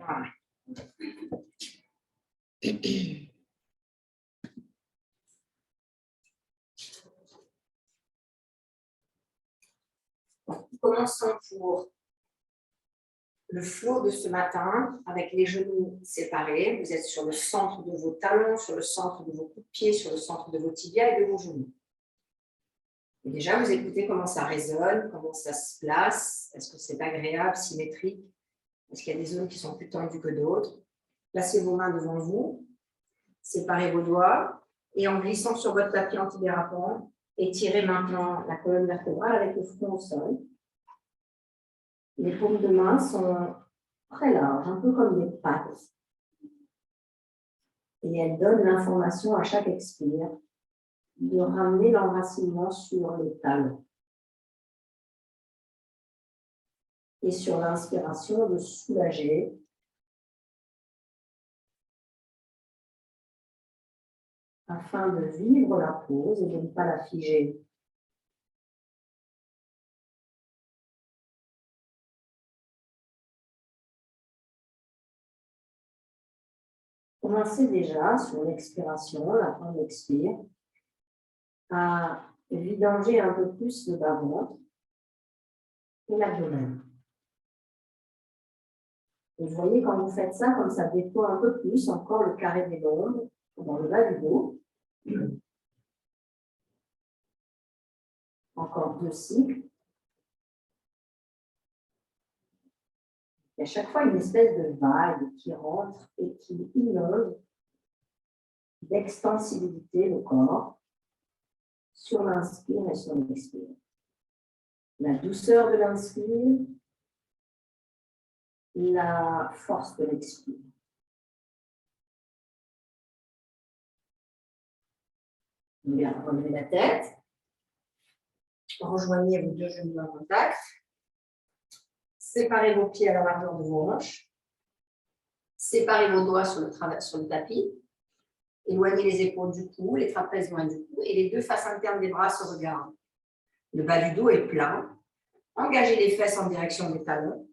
Voilà. Commençons pour le flow de ce matin avec les genoux séparés. Vous êtes sur le centre de vos talons, sur le centre de vos coups de pied, sur le centre de vos tibias et de vos genoux. Et déjà, vous écoutez comment ça résonne, comment ça se place. Est-ce que c'est agréable, symétrique? Est-ce qu'il y a des zones qui sont plus tendues que d'autres? Placez vos mains devant vous, séparez vos doigts et en glissant sur votre tapis antidérapant, étirez maintenant la colonne vertébrale avec le front au sol. Les paumes de main sont très larges, un peu comme des pattes. Et elles donnent l'information à chaque expire de ramener l'enracinement sur les talons. Et sur l'inspiration, de soulager afin de vivre la pause et de ne pas la figer. Commencez déjà sur l'expiration, la fin de l'expire, à vidanger un peu plus le bas-ventre et l'abdomen. Et vous voyez, quand vous faites ça, comme ça déploie un peu plus encore le carré des lombes dans le bas du dos. Encore 2 cycles. Et à chaque fois, une espèce de vague qui rentre et qui inonde d'extensibilité le corps sur l'inspire et sur l'expire. La douceur de l'inspire, la force de l'expire. Bien, relevez la tête. Rejoignez vos 2 genoux en contact. Séparez vos pieds à la largeur de vos hanches. Séparez vos doigts sur le tapis. Éloignez les épaules du cou, les trapèzes loin du cou et les 2 faces internes des bras se regardent. Le bas du dos est plein. Engagez les fesses en direction des talons.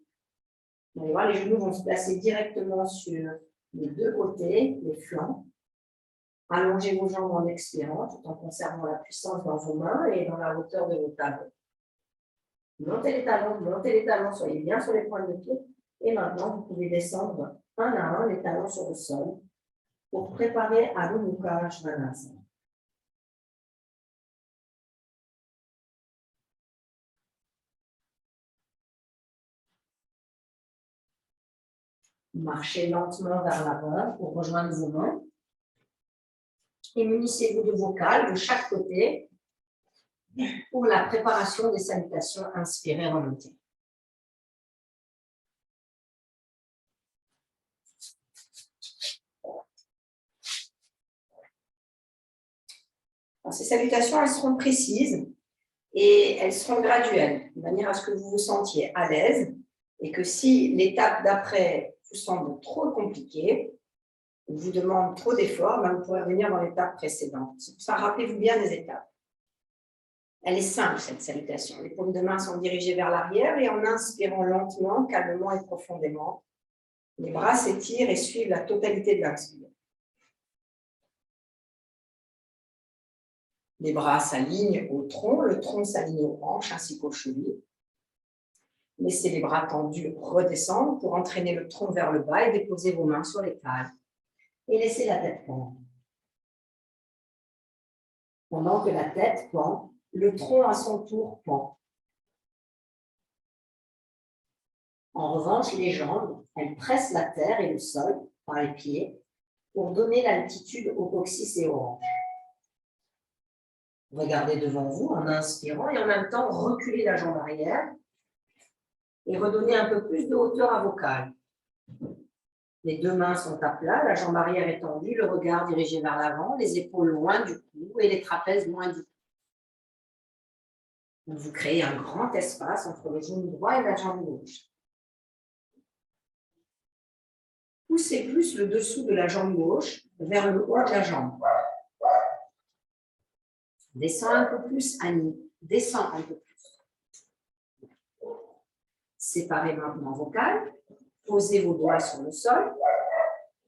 Vous allez voir, les genoux vont se placer directement sur les 2 côtés, les flancs. Allongez vos jambes en expirant tout en conservant la puissance dans vos mains et dans la hauteur de vos talons. Montez les talons, soyez bien sur les pointes de pied. Et maintenant, vous pouvez descendre un à un les talons sur le sol pour préparer Adho Mukha Svanasana. Marchez lentement vers l'avant pour rejoindre vos mains. Et munissez-vous de vos cales de chaque côté pour la préparation des salutations inspirées remontées. Ces salutations, elles seront précises et elles seront graduelles, de manière à ce que vous vous sentiez à l'aise et que si l'étape d'après vous semble trop compliquée, ou vous demande trop d'efforts, vous pourrez revenir dans l'étape précédente. C'est pour ça, rappelez-vous bien des étapes. Elle est simple, cette salutation. Les paumes de main sont dirigées vers l'arrière et en inspirant lentement, calmement et profondément, les bras s'étirent et suivent la totalité de l'inspire. Les bras s'alignent au tronc, le tronc s'aligne aux hanches ainsi qu'aux chevilles. Laissez les bras tendus redescendre pour entraîner le tronc vers le bas et déposer vos mains sur les tailles. Et laissez la tête pendre. Pendant que la tête pend, le tronc à son tour pend. En revanche, les jambes, elles pressent la terre et le sol par les pieds pour donner l'altitude au coccyx et aux hanches. Regardez devant vous en inspirant et en même temps reculez la jambe arrière et redonnez un peu plus de hauteur à vos cales. Les 2 mains sont à plat, la jambe arrière est tendue, le regard dirigé vers l'avant, les épaules loin du cou et les trapèzes loin du cou. Vous créez un grand espace entre le genou droit et la jambe gauche. Poussez plus le dessous de la jambe gauche vers le haut de la jambe. Descends un peu plus, Annie. Descends un peu plus. Séparez maintenant vos cales. Posez vos doigts sur le sol.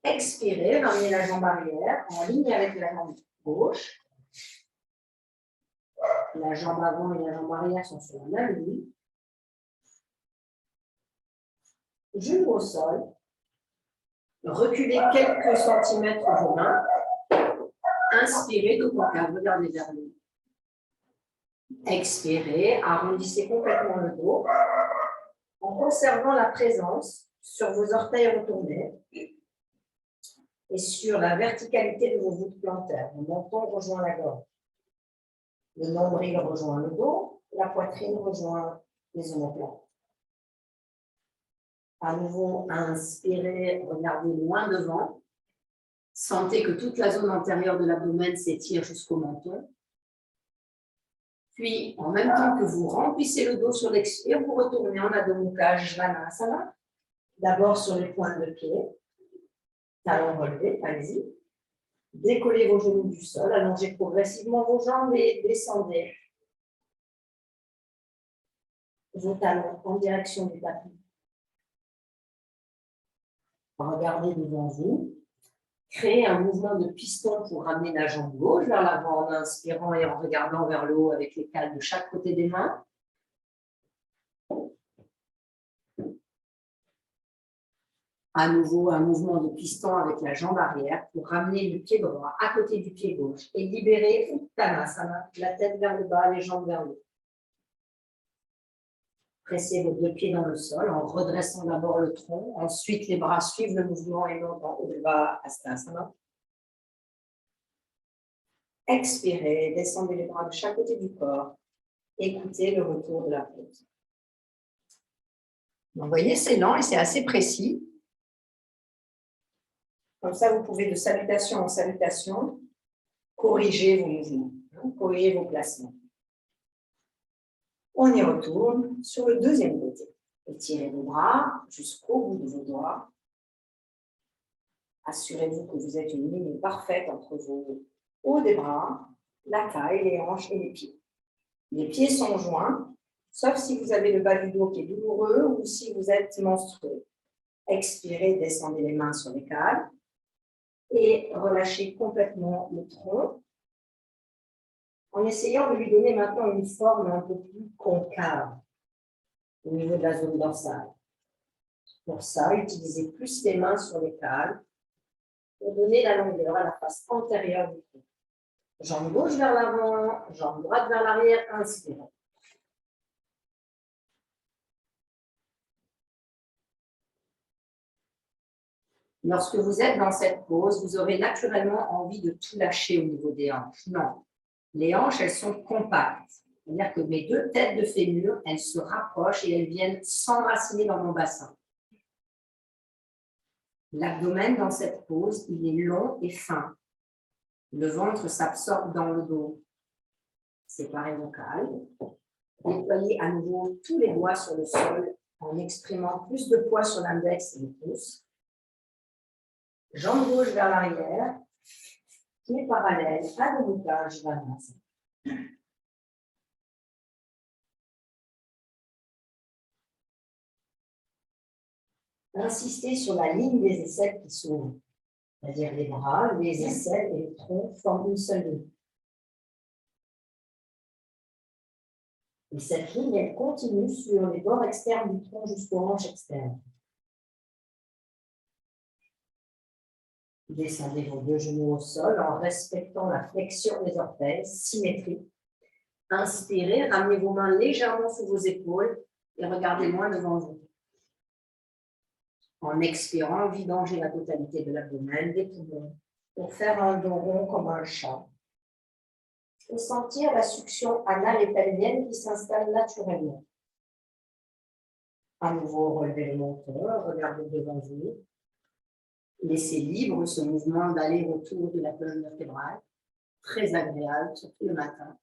Expirez, ramenez la jambe arrière en ligne avec la jambe gauche. La jambe avant et la jambe arrière sont sur la même ligne. Genoux au sol. Reculez quelques centimètres vos mains. Inspirez, dos concave, regardez vers nous. Expirez, arrondissez complètement le dos en conservant la présence sur vos orteils retournés et sur la verticalité de vos voûtes plantaires. Le menton rejoint la gorge. Le nombril rejoint le dos, la poitrine rejoint les omoplates. À nouveau, inspirez, regardez loin devant. Sentez que toute la zone antérieure de l'abdomen s'étire jusqu'au menton. Puis, en même temps que vous remplissez le dos sur l'expire, vous retournez en Adho Mukha Svanasana. D'abord sur les pointes de pied, talons relevés, allez-y. Décollez vos genoux du sol, allongez progressivement vos jambes et descendez vos talons en direction du tapis. Regardez devant vous. Créez un mouvement de piston pour ramener la jambe gauche vers l'avant en inspirant et en regardant vers le haut avec les cales de chaque côté des mains. À nouveau, un mouvement de piston avec la jambe arrière pour ramener le pied droit à côté du pied gauche et libérer Uttanasana, la tête vers le bas, les jambes vers le haut. Pressez vos deux pieds dans le sol en redressant d'abord le tronc, ensuite les bras suivent le mouvement et montent en haut et bas, Hastasana. Expirez, descendez les bras de chaque côté du corps. Écoutez le retour de la pause. Vous voyez, c'est lent et c'est assez précis. Comme ça, vous pouvez de salutation en salutation corriger vos mouvements, corriger vos placements. On y retourne sur le deuxième côté. Étirez vos bras jusqu'au bout de vos doigts. Assurez-vous que vous êtes une ligne parfaite entre vos hauts des bras, la taille, les hanches et les pieds. Les pieds sont joints, sauf si vous avez le bas du dos qui est douloureux ou si vous êtes menstrueux. Expirez, descendez les mains sur les cales et relâchez complètement le tronc en essayant de lui donner maintenant une forme un peu plus concave au niveau de la zone dorsale. Pour ça, utilisez plus les mains sur les cales pour donner la longueur à la face antérieure du tronc. Jambe gauche vers l'avant, jambe droite vers l'arrière, inspirez. Lorsque vous êtes dans cette pose, vous aurez naturellement envie de tout lâcher au niveau des hanches. Non, les hanches, elles sont compactes. C'est-à-dire que mes deux têtes de fémur, elles se rapprochent et elles viennent s'enraciner dans mon bassin. L'abdomen dans cette pose, il est long et fin. Le ventre s'absorbe dans le dos. Séparez vos cales. Déployez à nouveau tous les doigts sur le sol en exprimant plus de poids sur l'index et le pouce. Jambe gauche vers l'arrière, pied parallèle, Adho Mukha Svanasana. Insistez sur la ligne des aisselles qui s'ouvrent, c'est-à-dire les bras, les aisselles et le tronc forment une seule ligne. Et cette ligne, elle continue sur les bords externes du tronc jusqu'aux hanches externes. Descendez vos deux genoux au sol en respectant la flexion des orteils, symétrique. Inspirez, ramenez vos mains légèrement sous vos épaules et regardez loin devant vous. En expirant, vidangez la totalité de l'abdomen, des poumons, pour faire un dos rond comme un chat. Et sentir la succion anale et pelvienne qui s'installe naturellement. À nouveau, relevez le menton, regardez devant vous. Laissez libre ce mouvement d'aller-retour de la colonne vertébrale, très agréable, surtout le matin.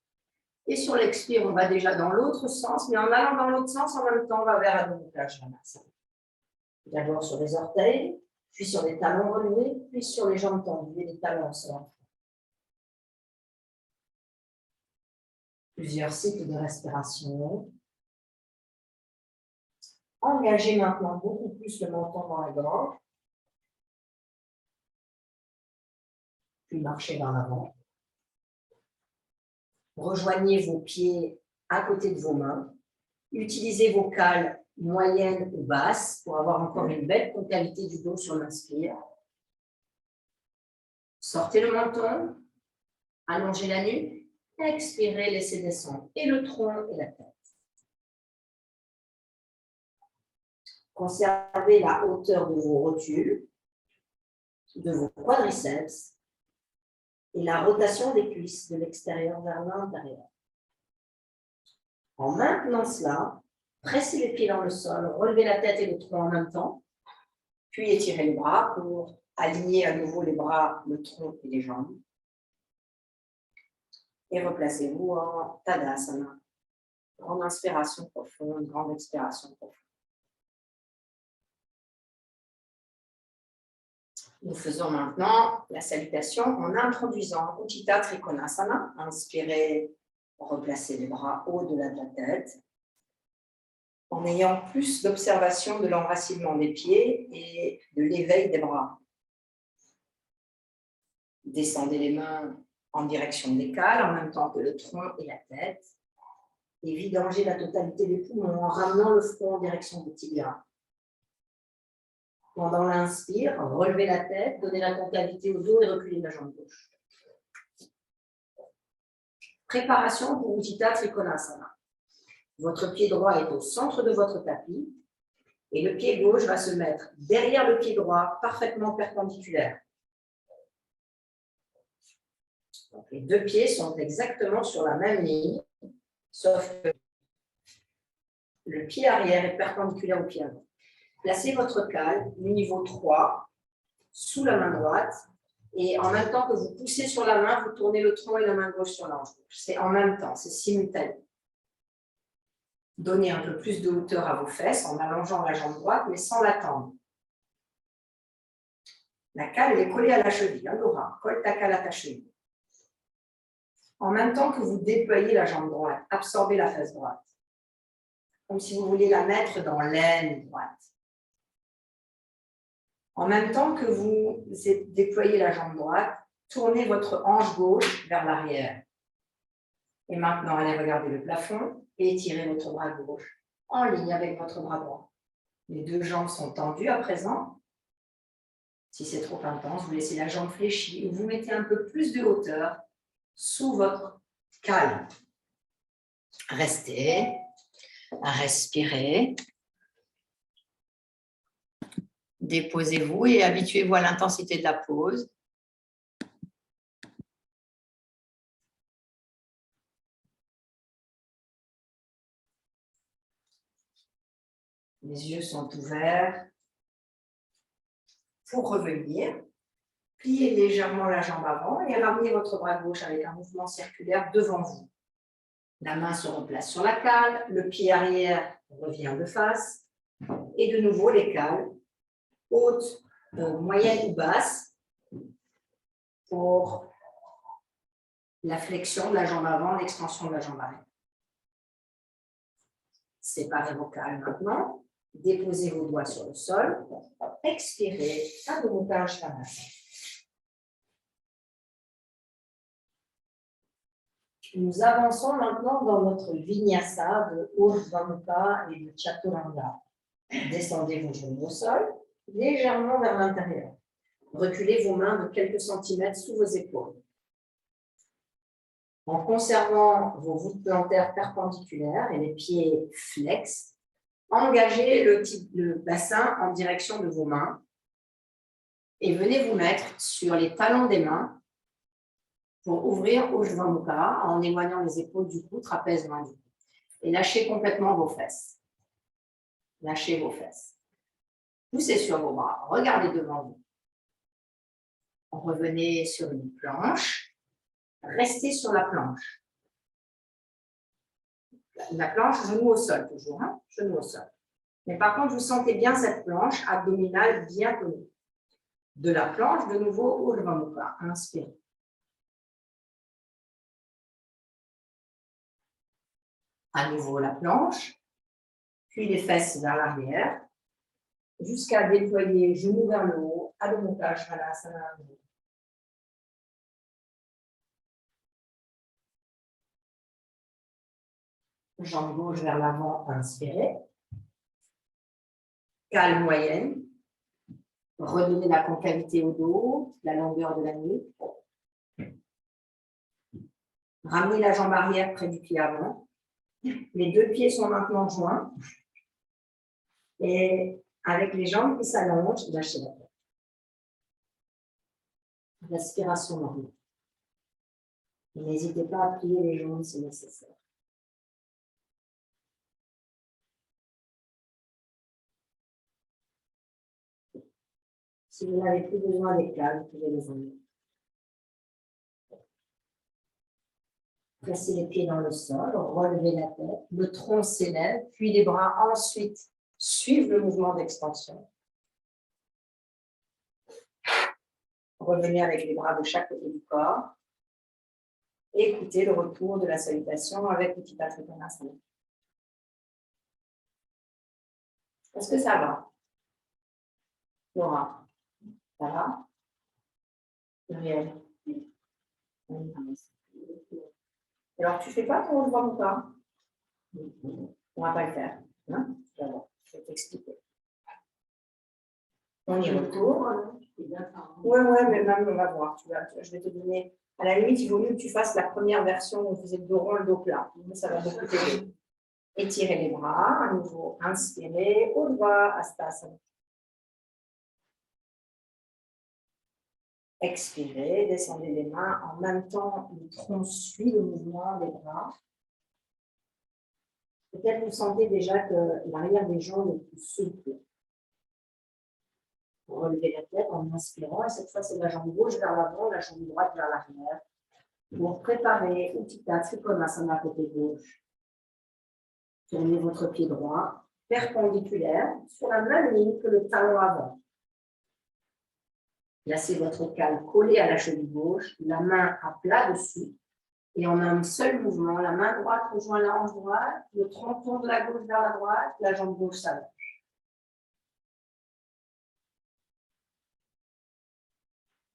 Et sur l'expire, on va déjà dans l'autre sens, mais en allant dans l'autre sens, en même temps, on va vers Adho Mukha Svanasana. D'abord sur les orteils, puis sur les talons relevés, puis sur les jambes tendues et les talons en sol. Plusieurs cycles de respiration. Engagez maintenant beaucoup plus le menton dans la gorge. Puis marchez vers l'avant. Rejoignez vos pieds à côté de vos mains. Utilisez vos cales moyennes ou basses pour avoir encore une belle concavité du dos sur l'inspire. Sortez le menton, allongez la nuque, expirez, laissez descendre et le tronc et la tête. Conservez la hauteur de vos rotules, de vos quadriceps et la rotation des cuisses de l'extérieur vers l'intérieur. En maintenant cela, pressez les pieds dans le sol, relevez la tête et le tronc en même temps, puis étirez les bras pour aligner à nouveau les bras, le tronc et les jambes. Et replacez-vous en Tadasana. Grande inspiration profonde, grande expiration profonde. Nous faisons maintenant la salutation en introduisant Utthita Trikonasana. Inspirez, replacez les bras au-delà de la tête, en ayant plus d'observation de l'enracinement des pieds et de l'éveil des bras. Descendez les mains en direction des cales, en même temps que le tronc et la tête, et vidangez la totalité des poumons en ramenant le front en direction des tibias. Pendant l'inspire, relevez la tête, donnez la concavité au dos et reculez la jambe gauche. Préparation pour Utthita Trikonasana. Votre pied droit est au centre de votre tapis et le pied gauche va se mettre derrière le pied droit, parfaitement perpendiculaire. Donc, les deux pieds sont exactement sur la même ligne, sauf que le pied arrière est perpendiculaire au pied avant. Placez votre cale niveau 3 sous la main droite et en même temps que vous poussez sur la main, vous tournez le tronc et la main gauche sur la hanche gauche. C'est en même temps, c'est simultané. Donnez un peu plus de hauteur à vos fesses en allongeant la jambe droite, mais sans la tendre. La cale elle est collée à la cheville. Laura, colle ta cale à ta cheville. En même temps que vous déployez la jambe droite, absorbez la fesse droite. Comme si vous vouliez la mettre dans l'aine droite. En même temps que vous déployez la jambe droite, tournez votre hanche gauche vers l'arrière. Et maintenant, allez regarder le plafond et étirez votre bras gauche en ligne avec votre bras droit. Les deux jambes sont tendues à présent. Si c'est trop intense, vous laissez la jambe fléchie ou vous mettez un peu plus de hauteur sous votre cale. Restez, respirez. Déposez-vous et habituez-vous à l'intensité de la pause. Les yeux sont ouverts. Pour revenir, pliez légèrement la jambe avant et ramenez votre bras gauche avec un mouvement circulaire devant vous. La main se replace sur la cale, le pied arrière revient de face et de nouveau les cales, hautes, moyennes ou basses pour la flexion de la jambe avant, l'extension de la jambe arrière. Séparez vos cales maintenant. Déposez vos doigts sur le sol. Expirez. Adho Mukha Svanasana. Nous avançons maintenant dans notre vinyasa de Urdhva Mukha et de Chaturanga. Descendez vos genoux au sol, légèrement vers l'intérieur. Reculez vos mains de quelques centimètres sous vos épaules. En conservant vos voûtes plantaires perpendiculaires et les pieds flex, engagez le bassin en direction de vos mains et venez vous mettre sur les talons des mains pour ouvrir Urdhva Mukha en éloignant les épaules du cou, trapèze loin du cou. Et lâchez complètement vos fesses. Lâchez vos fesses. Poussez sur vos bras, regardez devant vous. Revenez sur une planche. Restez sur la planche. La planche, genou au sol toujours, hein? Genou au sol. Mais par contre, vous sentez bien cette planche abdominale bien tenue. De la planche, de nouveau, Urdhva Mukha. Inspirez. À nouveau la planche, puis les fesses vers l'arrière, jusqu'à déployer genoux vers le haut, Adho Mukha Svanasana. Jambe gauche vers l'avant, inspirez. Calme moyenne. Redonnez la concavité au dos, la longueur de la nuque. Ramenez la jambe arrière près du pied avant. Les deux pieds sont maintenant joints. Et avec les jambes qui s'allongent, lâchez la tête. Respiration normale. N'hésitez pas à plier les jambes si nécessaire. Si vous n'avez plus besoin des câbles, vous pouvez les enlever. Placez les pieds dans le sol, relevez la tête, le tronc s'élève, puis les bras ensuite suivent le mouvement d'extension. Revenez avec les bras de chaque côté du corps. Écoutez le retour de la salutation avec Utthita Trikonasana. Est-ce que ça va? Laura, ça va? Muriel. Alors, tu ne fais pas ton mouvement ou pas? On ne va pas le faire. Hein? Je vais t'expliquer. On y retourne. Ouais, mais même on va voir. Je vais te donner. À la limite, il vaut mieux que tu fasses la première version où vous faisait le dos rond, le dos plat. Ça va beaucoup t'aider. Étirez les bras. À nouveau, inspirez. Au droit, Hastasana. Expirez, descendez les mains. En même temps, le tronc suit le mouvement des bras. Peut-être vous sentez déjà que l'arrière des jambes est plus souple. Vous relevez la tête en inspirant. Et cette fois, c'est la jambe gauche vers l'avant, la jambe droite vers l'arrière. Pour préparer Utthita Trikonasana côté gauche. Tournez votre pied droit perpendiculaire sur la même ligne que le talon avant. Placez votre cale collée à la cheville gauche, la main à plat dessus. Et en un seul mouvement, la main droite rejoint la hanche droite, le tronc tourne de la gauche vers la droite, la jambe gauche s'allonge.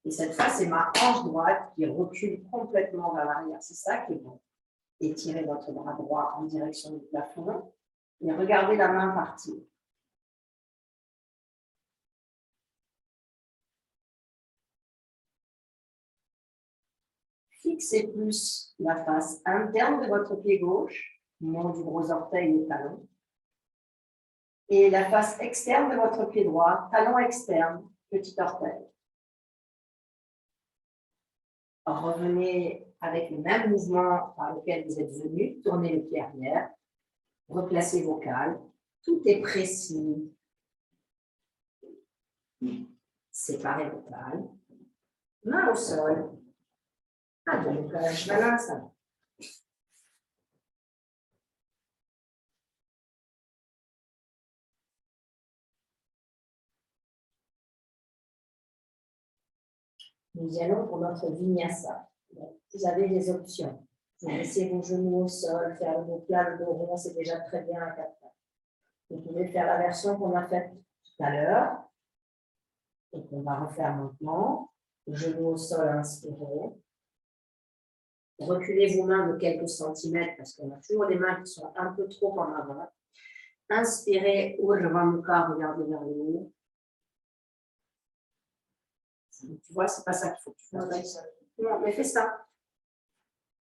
Et cette fois, c'est ma hanche droite qui recule complètement vers l'arrière. C'est ça qui est bon. Étirez votre bras droit en direction du plafond et regardez la main partir. Fixez plus la face interne de votre pied gauche, non du gros orteil et talon, et la face externe de votre pied droit, talon externe, petit orteil. Revenez avec le même mouvement par lequel vous êtes venu, tournez le pied arrière, replacez vos cales, tout est précis. Séparez vos cales, main au sol. Adho Mukha Svanasana. Nous y allons pour notre vinyasa. Vous avez des options. Vous laissez vos genoux au sol, faire le dos plat, le dos rond, c'est déjà très bien à 4 pattes. Vous pouvez faire la version qu'on a faite tout à l'heure et qu'on va refaire maintenant. Genoux au sol, inspirez. Reculez vos mains de quelques centimètres parce qu'on a toujours les mains qui sont un peu trop en avant. Inspirez, Urdhva Mukha, regardez vers le haut. Tu vois, c'est pas ça qu'il faut que tu fasses. Non, mais fais ça.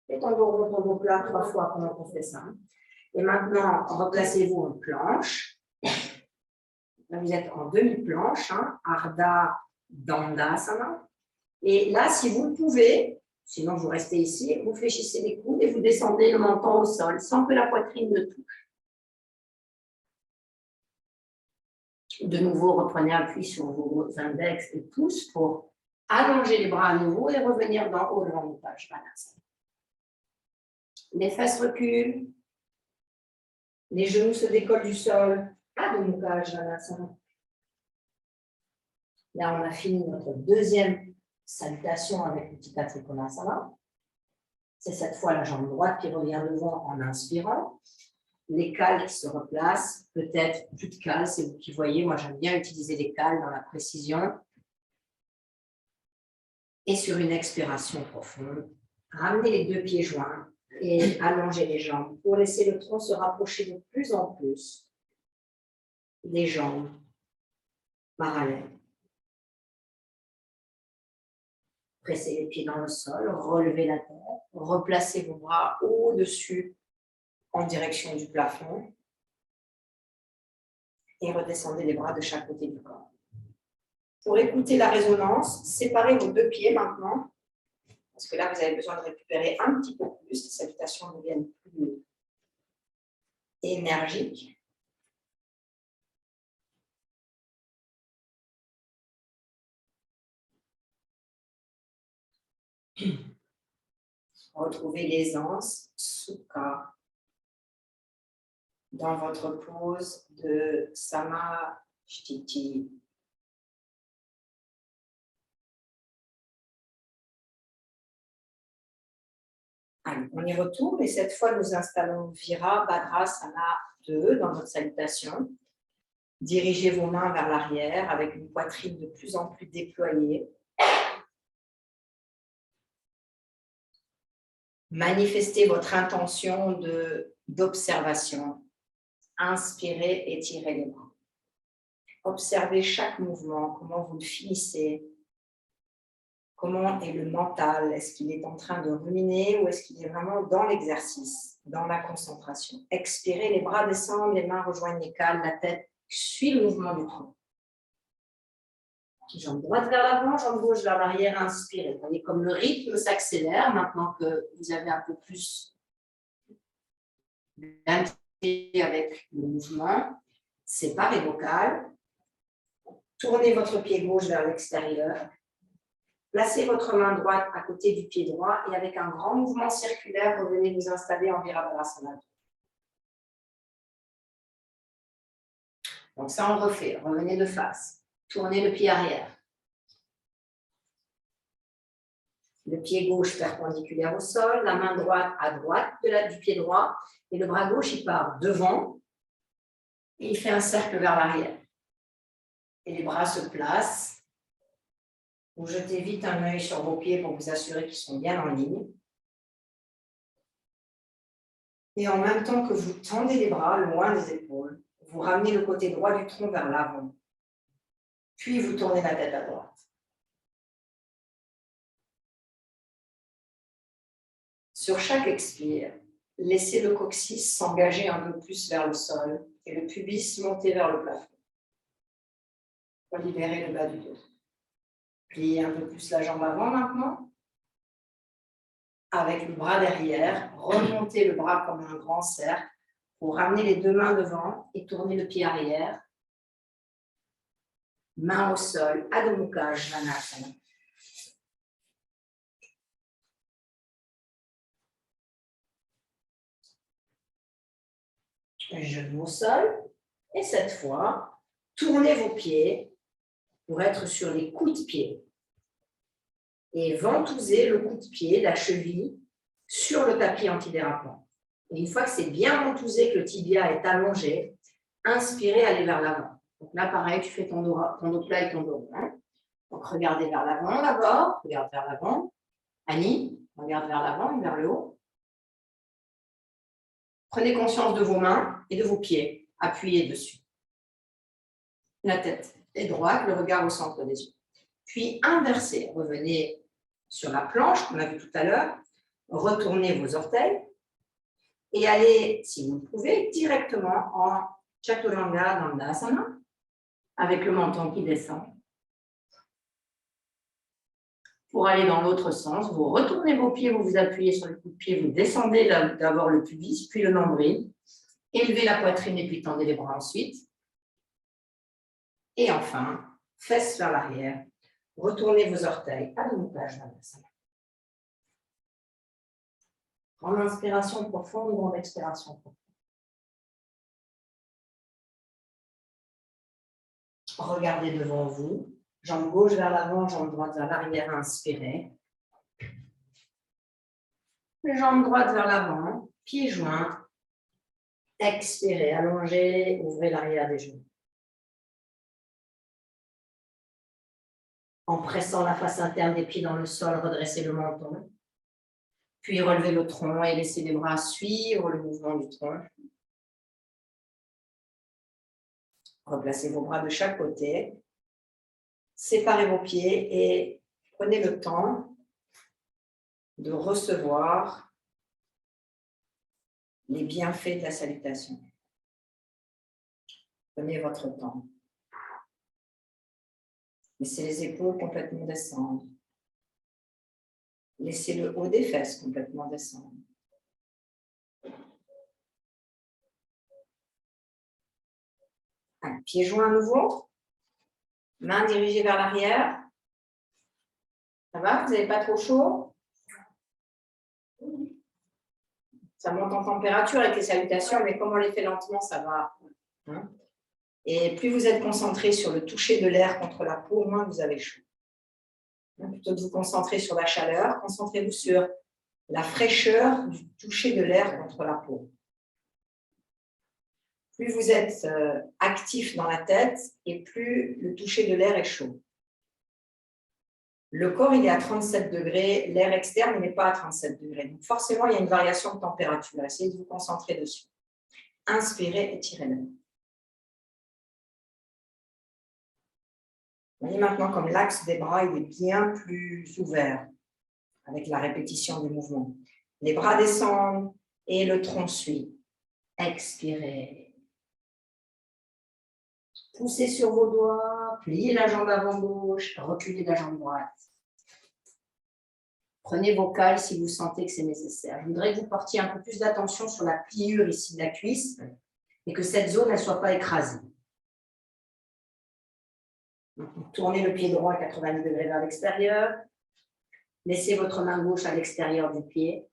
Fais ton dos rond, ton dos plat 3 fois pendant qu'on fait ça. Et maintenant, replacez-vous en planche. Là, vous êtes en demi-planche, hein, Ardha Dandasana. Et là, si vous le pouvez, sinon vous restez ici, vous fléchissez les coudes et vous descendez le menton au sol sans que la poitrine ne touche. De nouveau, reprenez appui sur vos index et pouces pour allonger les bras à nouveau et revenir dans Urdhva Mukha Svanasana. Les fesses reculent, les genoux se décollent du sol. Adho Mukha Svanasana. Là, on a fini notre deuxième salutation avec Utthita Trikonasana. C'est cette fois la jambe droite qui revient devant en inspirant. les cales qui se replacent, peut-être plus de cales, c'est vous qui voyez. Moi, j'aime bien utiliser les cales dans la précision. Et sur une expiration profonde, ramenez les deux pieds joints et allongez les jambes pour laisser le tronc se rapprocher de plus en plus des jambes parallèles. Pressez les pieds dans le sol, relevez la tête, replacez vos bras au-dessus en direction du plafond et redescendez les bras de chaque côté du corps. Pour écouter la résonance, séparez vos deux pieds maintenant, parce que là, vous avez besoin de récupérer un petit peu plus, les salutations deviennent plus énergiques. Retrouvez l'aisance, Sukha, dans votre pose de Samasthiti. Allez, on y retourne et cette fois, nous installons Virabhadrasana 2 dans notre salutation. Dirigez vos mains vers l'arrière avec une poitrine de plus en plus déployée. Manifestez votre intention d'observation. Inspirez, étirez les bras. Observez chaque mouvement, comment vous le finissez. Comment est le mental? Est-ce qu'il est en train de ruminer ou est-ce qu'il est vraiment dans l'exercice, dans la concentration? Expirez, les bras descendent, les mains rejoignent les cales, la tête suit le mouvement du tronc. Jambe droite vers l'avant, jambe gauche vers l'arrière, inspirez. Vous voyez comme le rythme s'accélère maintenant que vous avez un peu plus d'intimité avec le mouvement. Séparez vos cales. Tournez votre pied gauche vers l'extérieur. Placez votre main droite à côté du pied droit et avec un grand mouvement circulaire, revenez vous installer en Virabhadrasana. Donc ça, on refait. Revenez de face. Tournez le pied arrière. Le pied gauche perpendiculaire au sol, la main droite à droite du pied droit et le bras gauche, il part devant et il fait un cercle vers l'arrière. Et les bras se placent. Vous jetez vite un œil sur vos pieds pour vous assurer qu'ils sont bien en ligne. Et en même temps que vous tendez les bras loin des épaules, vous ramenez le côté droit du tronc vers l'avant. Puis vous tournez la tête à droite. Sur chaque expire, laissez le coccyx s'engager un peu plus vers le sol et le pubis monter vers le plafond. Pour libérer le bas du dos. Pliez un peu plus la jambe avant maintenant. Avec le bras derrière, remontez le bras comme un grand cercle pour ramener les deux mains devant et tourner le pied arrière. Main au sol, Adho Mukha Svanasana. Genou au sol. Et cette fois, tournez vos pieds pour être sur les coups de pied. Et ventousez le coup de pied, la cheville, sur le tapis antidérapant. Et une fois que c'est bien ventousé, que le tibia est allongé, inspirez, allez vers l'avant. Donc là, pareil, tu fais ton dos plat et ton dos rond. Donc regardez vers l'avant d'abord, regarde vers l'avant. Annie, regarde vers l'avant et vers le haut. Prenez conscience de vos mains et de vos pieds. Appuyez dessus. La tête est droite, le regard au centre des yeux. Puis inversez. Revenez sur la planche qu'on a vue tout à l'heure. Retournez vos orteils et allez, si vous le pouvez, directement en Chaturanga Dandasana avec le menton qui descend. Pour aller dans l'autre sens, vous retournez vos pieds, vous vous appuyez sur le coup de pied, vous descendez d'abord le pubis, puis le nombril. Élevez la poitrine et puis tendez les bras ensuite. Et enfin, fesses vers l'arrière. Retournez vos orteils à l'ouvrage d'Anasana. En inspiration profonde ou en expiration profonde. Regardez devant vous. Jambe gauche vers l'avant, jambe droite vers l'arrière, inspirez. Jambe droite vers l'avant, pieds joints. Expirez, allongez, ouvrez l'arrière des genoux. En pressant la face interne des pieds dans le sol, redressez le menton. Puis relevez le tronc et laissez les bras suivre le mouvement du tronc. Replacez vos bras de chaque côté. Séparez vos pieds et prenez le temps de recevoir les bienfaits de la salutation. Prenez votre temps. Laissez les épaules complètement descendre. Laissez le haut des fesses complètement descendre. Allez, pieds joints à nouveau. Mains dirigées vers l'arrière. Ça va? Vous n'avez pas trop chaud? Ça monte en température avec les salutations, mais comme on les fait lentement, ça va. Et plus vous êtes concentré sur le toucher de l'air contre la peau, moins vous avez chaud. Plutôt que de vous concentrer sur la chaleur, concentrez-vous sur la fraîcheur du toucher de l'air contre la peau. Plus vous êtes actif dans la tête et plus le toucher de l'air est chaud. Le corps, il est à 37 degrés, l'air externe n'est pas à 37 degrés. Donc forcément, il y a une variation de température. Essayez de vous concentrer dessus. Inspirez, étirez l'air. Vous voyez maintenant comme l'axe des bras il est bien plus ouvert avec la répétition du mouvement. Les bras descendent et le tronc suit. Expirez. Poussez sur vos doigts, pliez la jambe avant gauche, reculez la jambe droite. Prenez vos cales si vous sentez que c'est nécessaire. Je voudrais que vous portiez un peu plus d'attention sur la pliure ici de la cuisse et que cette zone ne soit pas écrasée. Tournez le pied droit à 90 degrés vers l'extérieur. Laissez votre main gauche à l'extérieur du pied.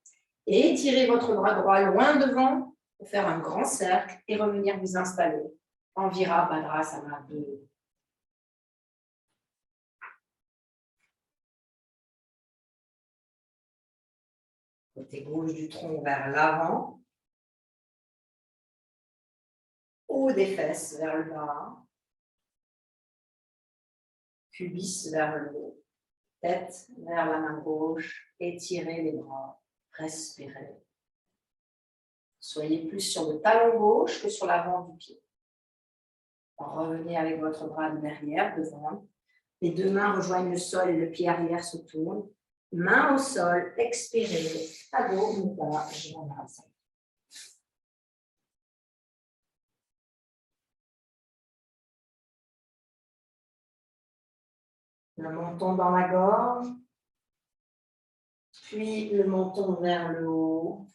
Et étirez votre bras droit loin devant pour faire un grand cercle et revenir vous installer en Virabhadrasana 2. Côté gauche du tronc vers l'avant. Haut des fesses vers le bas. Pubis vers le haut. Tête vers la main gauche. Étirez les bras. Respirez. Soyez plus sur le talon gauche que sur l'avant du pied. Revenez avec votre bras de derrière, devant. Les deux mains rejoignent le sol et le pied arrière se tourne. Main au sol, expirez. Adho Mukha Svanasana. Le menton dans la gorge. Puis le menton vers le haut.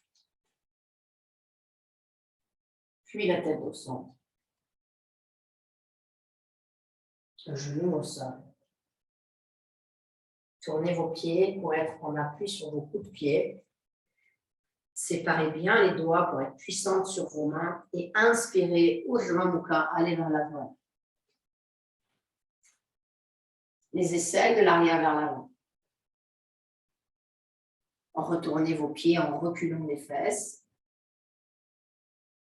Puis la tête au centre. Le genou au sol. Tournez vos pieds pour être en appui sur vos coups de pied. Séparez bien les doigts pour être puissantes sur vos mains et inspirez, Ujjayi Mukha, allez vers l'avant. Les aisselles de l'arrière vers l'avant. Retournez vos pieds en reculant les fesses.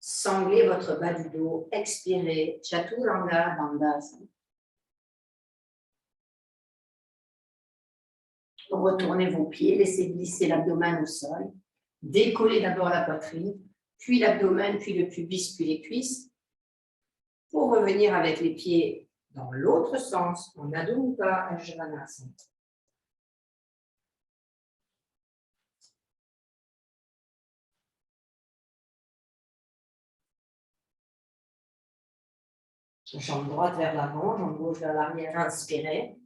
Sanglez votre bas du dos. Expirez, Chaturanga Dandasana. Retournez vos pieds, laissez glisser l'abdomen au sol. Décollez d'abord la poitrine, puis l'abdomen, puis le pubis, puis les cuisses. Pour revenir avec les pieds dans l'autre sens, en Adho Mukha Svanasana. Jambe droite vers l'avant, jambe gauche vers l'arrière, inspirez.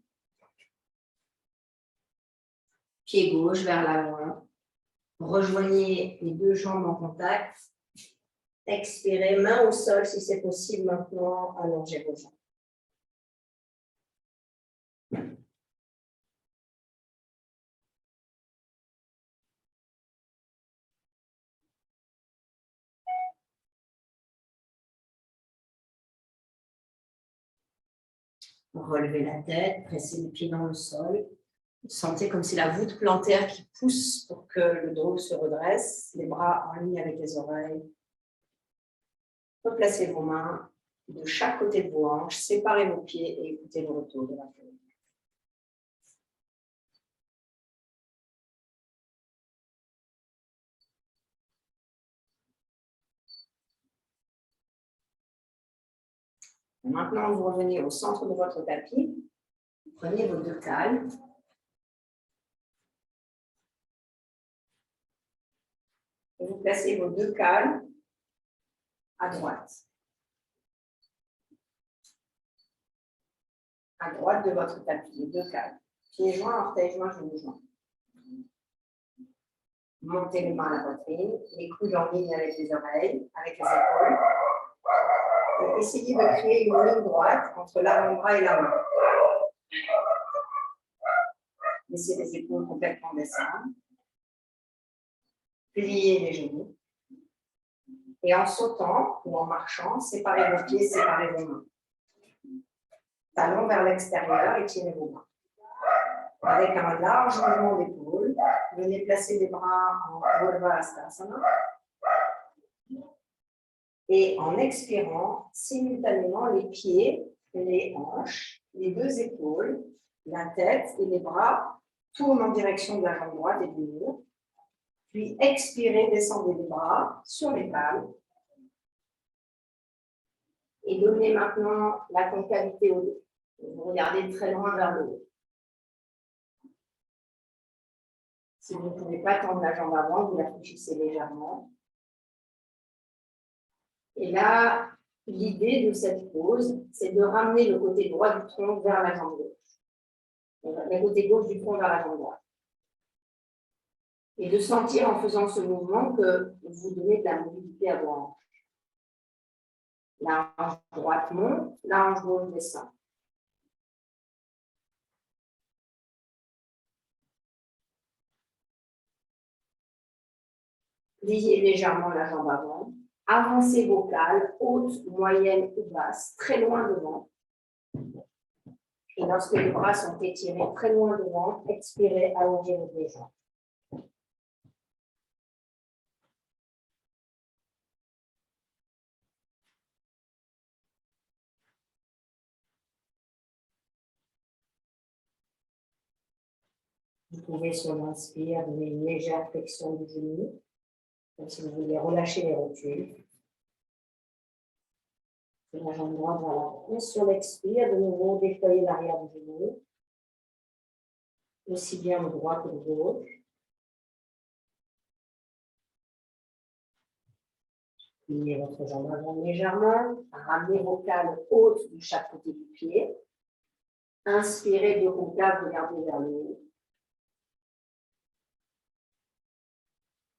Pied gauche vers l'avant. Rejoignez les deux jambes en contact. Expirez, main au sol si c'est possible maintenant, allongez vos jambes. Relevez la tête, pressez les pieds dans le sol. Sentez comme si la voûte plantaire qui pousse pour que le dos se redresse. Les bras en ligne avec les oreilles. Replacez vos mains de chaque côté de vos hanches, séparez vos pieds et écoutez le retour de la colonne. Maintenant, vous revenez au centre de votre tapis. Prenez vos deux cales. Et vous placez vos deux cales à droite. À droite de votre tapis, les deux cales. Pieds joints, orteils joints, genoux joints. Montez les mains à la poitrine, les coudes en ligne avec les oreilles, avec les épaules. Et essayez de créer une ligne droite entre l'avant-bras et la main. Laissez les épaules complètement descendre. Pliez les genoux. Et en sautant ou en marchant, séparez vos pieds, séparez vos mains. Talons vers l'extérieur et tirez vos mains. Avec un large mouvement d'épaule, venez placer les bras en Urdhva-Hastasana. Et en expirant, simultanément, les pieds, les hanches, les deux épaules, la tête et les bras tournent en direction de la jambe droite et du mur. Puis expirez, descendez les bras sur les palmes. Et donnez maintenant la concavité au dos. Vous regardez très loin vers le haut. Si vous ne pouvez pas tendre la jambe avant, vous la fléchissez légèrement. Et là, l'idée de cette pose, c'est de ramener le côté droit du tronc vers la jambe gauche. Le côté gauche du tronc vers la jambe droite. Et de sentir en faisant ce mouvement que vous donnez de la mobilité à vos hanches. La hanche droite monte, la hanche gauche descend. Pliez légèrement la jambe avant. Avancez vos cales, hautes, moyennes ou basses, très loin devant. Et lorsque les bras sont étirés très loin devant, expirez, allongez les jambes. Vous pouvez sur l'inspire donner une légère flexion du genou, comme si vous vouliez relâcher les rotules. La jambe droite vers l'avant. Sur l'expire, de nouveau, déployez l'arrière du genou, aussi bien le droit que le gauche. Pliez votre jambe avant légèrement, ramenez vos cales hautes de chaque côté du pied. Inspirez de concaves, regardez vers le haut.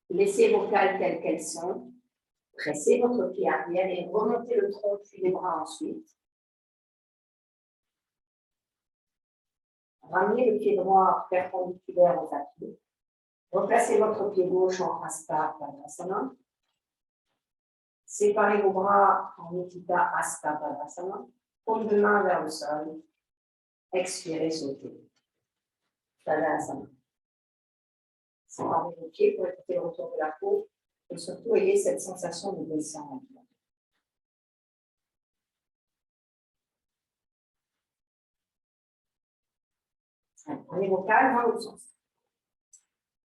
Laissez vos cales telles qu'elles sont. Pressez votre pied arrière et remontez le tronc puis les bras ensuite. Ramenez le pied droit perpendiculaire au tapis. Replacez votre pied gauche en Hasta Padmasana. Séparez vos bras en Utthita Hasta Padmasana. Paume de main vers le sol. Expirez, sautez. Tadasana. Séparez vos pieds pour écouter le retour de la peau. Et surtout, ayez cette sensation de descendre. Prenez vos cales dans l'autre sens.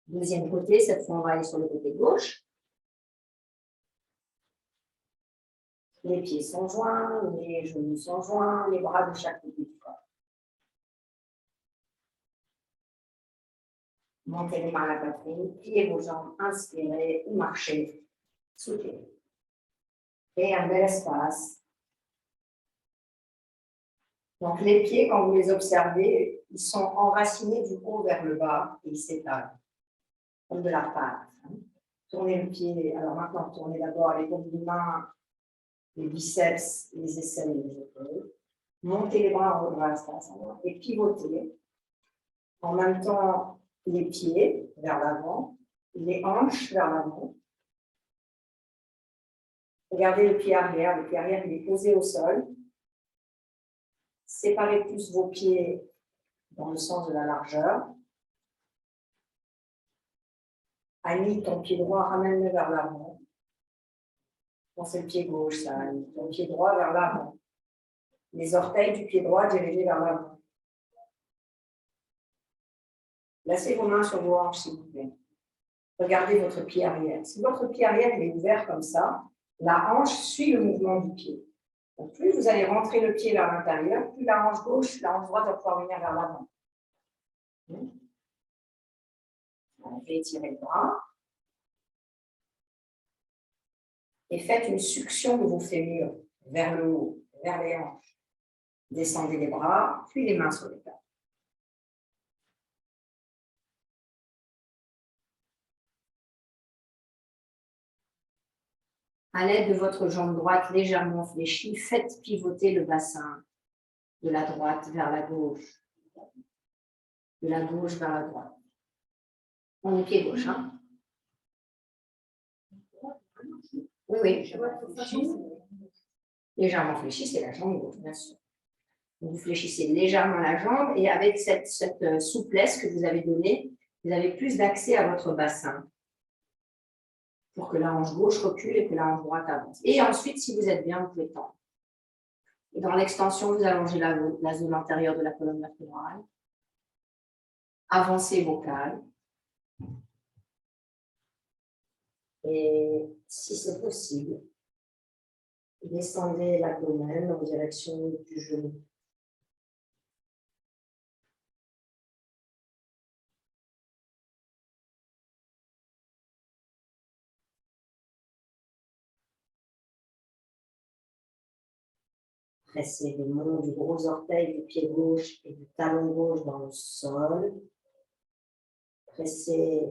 Deuxième côté, cette fois, on va aller sur le côté gauche. Les pieds sont joints, les genoux sont joints, les bras de chaque côté du corps. Montez les mains à la poitrine, pliez vos jambes, inspirez ou marchez, soutenez. Et un bel espace. Donc les pieds, quand vous les observez, ils sont enracinés du haut vers le bas et ils s'étalent, comme de la pâte. Tournez le pied, alors maintenant tournez d'abord les paumes de main, les biceps, les aisselles et les épaules. Montez les bras en haut et pivotez. En même temps, les pieds vers l'avant, les hanches vers l'avant. Regardez le pied arrière il est posé au sol. Séparez plus vos pieds dans le sens de la largeur. Annie, ton pied droit, ramène-le vers l'avant. C'est le pied gauche, ça. Le pied droit vers l'avant. Les orteils du pied droit dirigés vers l'avant. Placez vos mains sur vos hanches, s'il vous plaît. Regardez votre pied arrière. Si votre pied arrière est ouvert comme ça, la hanche suit le mouvement du pied. Donc, plus vous allez rentrer le pied vers l'intérieur, plus la hanche gauche, la hanche droite va pouvoir venir vers l'avant. On fait étirer le bras. Et faites une succion de vos fémurs vers le haut, vers les hanches. Descendez les bras, puis les mains sur les tables. À l'aide de votre jambe droite légèrement fléchie, faites pivoter le bassin de la droite vers la gauche, de la gauche vers la droite. On est pied gauche, hein? Oui. Légèrement fléchi, c'est la jambe gauche, bien sûr. Vous fléchissez légèrement la jambe et avec cette souplesse que vous avez donnée, vous avez plus d'accès à votre bassin pour que la hanche gauche recule et que la hanche droite avance. Et ensuite, si vous êtes bien, vous pouvez tendre. Et dans l'extension, vous allongez la zone antérieure de la colonne vertébrale. Avancez vocale. Et si c'est possible, descendez l'abdomen en direction du genou. Pressez le long du gros orteil du pied gauche et du talon gauche dans le sol. Pressez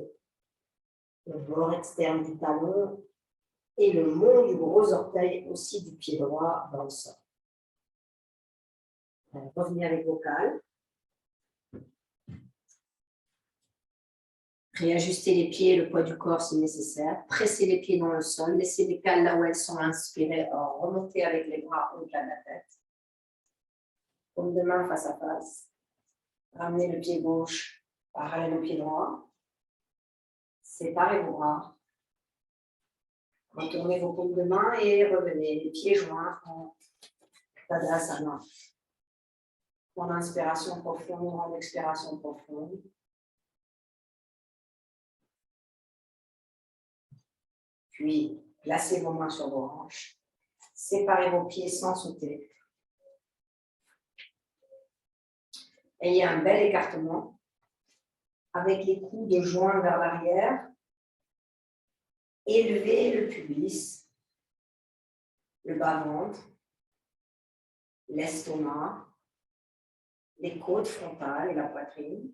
le bord externe du talon et le mont du gros orteil aussi du pied droit dans le sol. Revenez avec vocal. Réajustez les pieds et le poids du corps si nécessaire. Pressez les pieds dans le sol. Laissez les cales là où elles sont inspirées. Remontez avec les bras au-delà de la tête. Paume de main face à face. Ramenez le pied gauche parallèle au pied droit. Séparez vos bras. Retournez vos paumes de main et revenez les pieds joints en Tadasana. En inspiration profonde, en expiration profonde. Puis, placez vos mains sur vos hanches. Séparez vos pieds sans sauter. Ayez un bel écartement avec les coudes joints vers l'arrière. Élevez le pubis, le bas-ventre, l'estomac, les côtes frontales et la poitrine,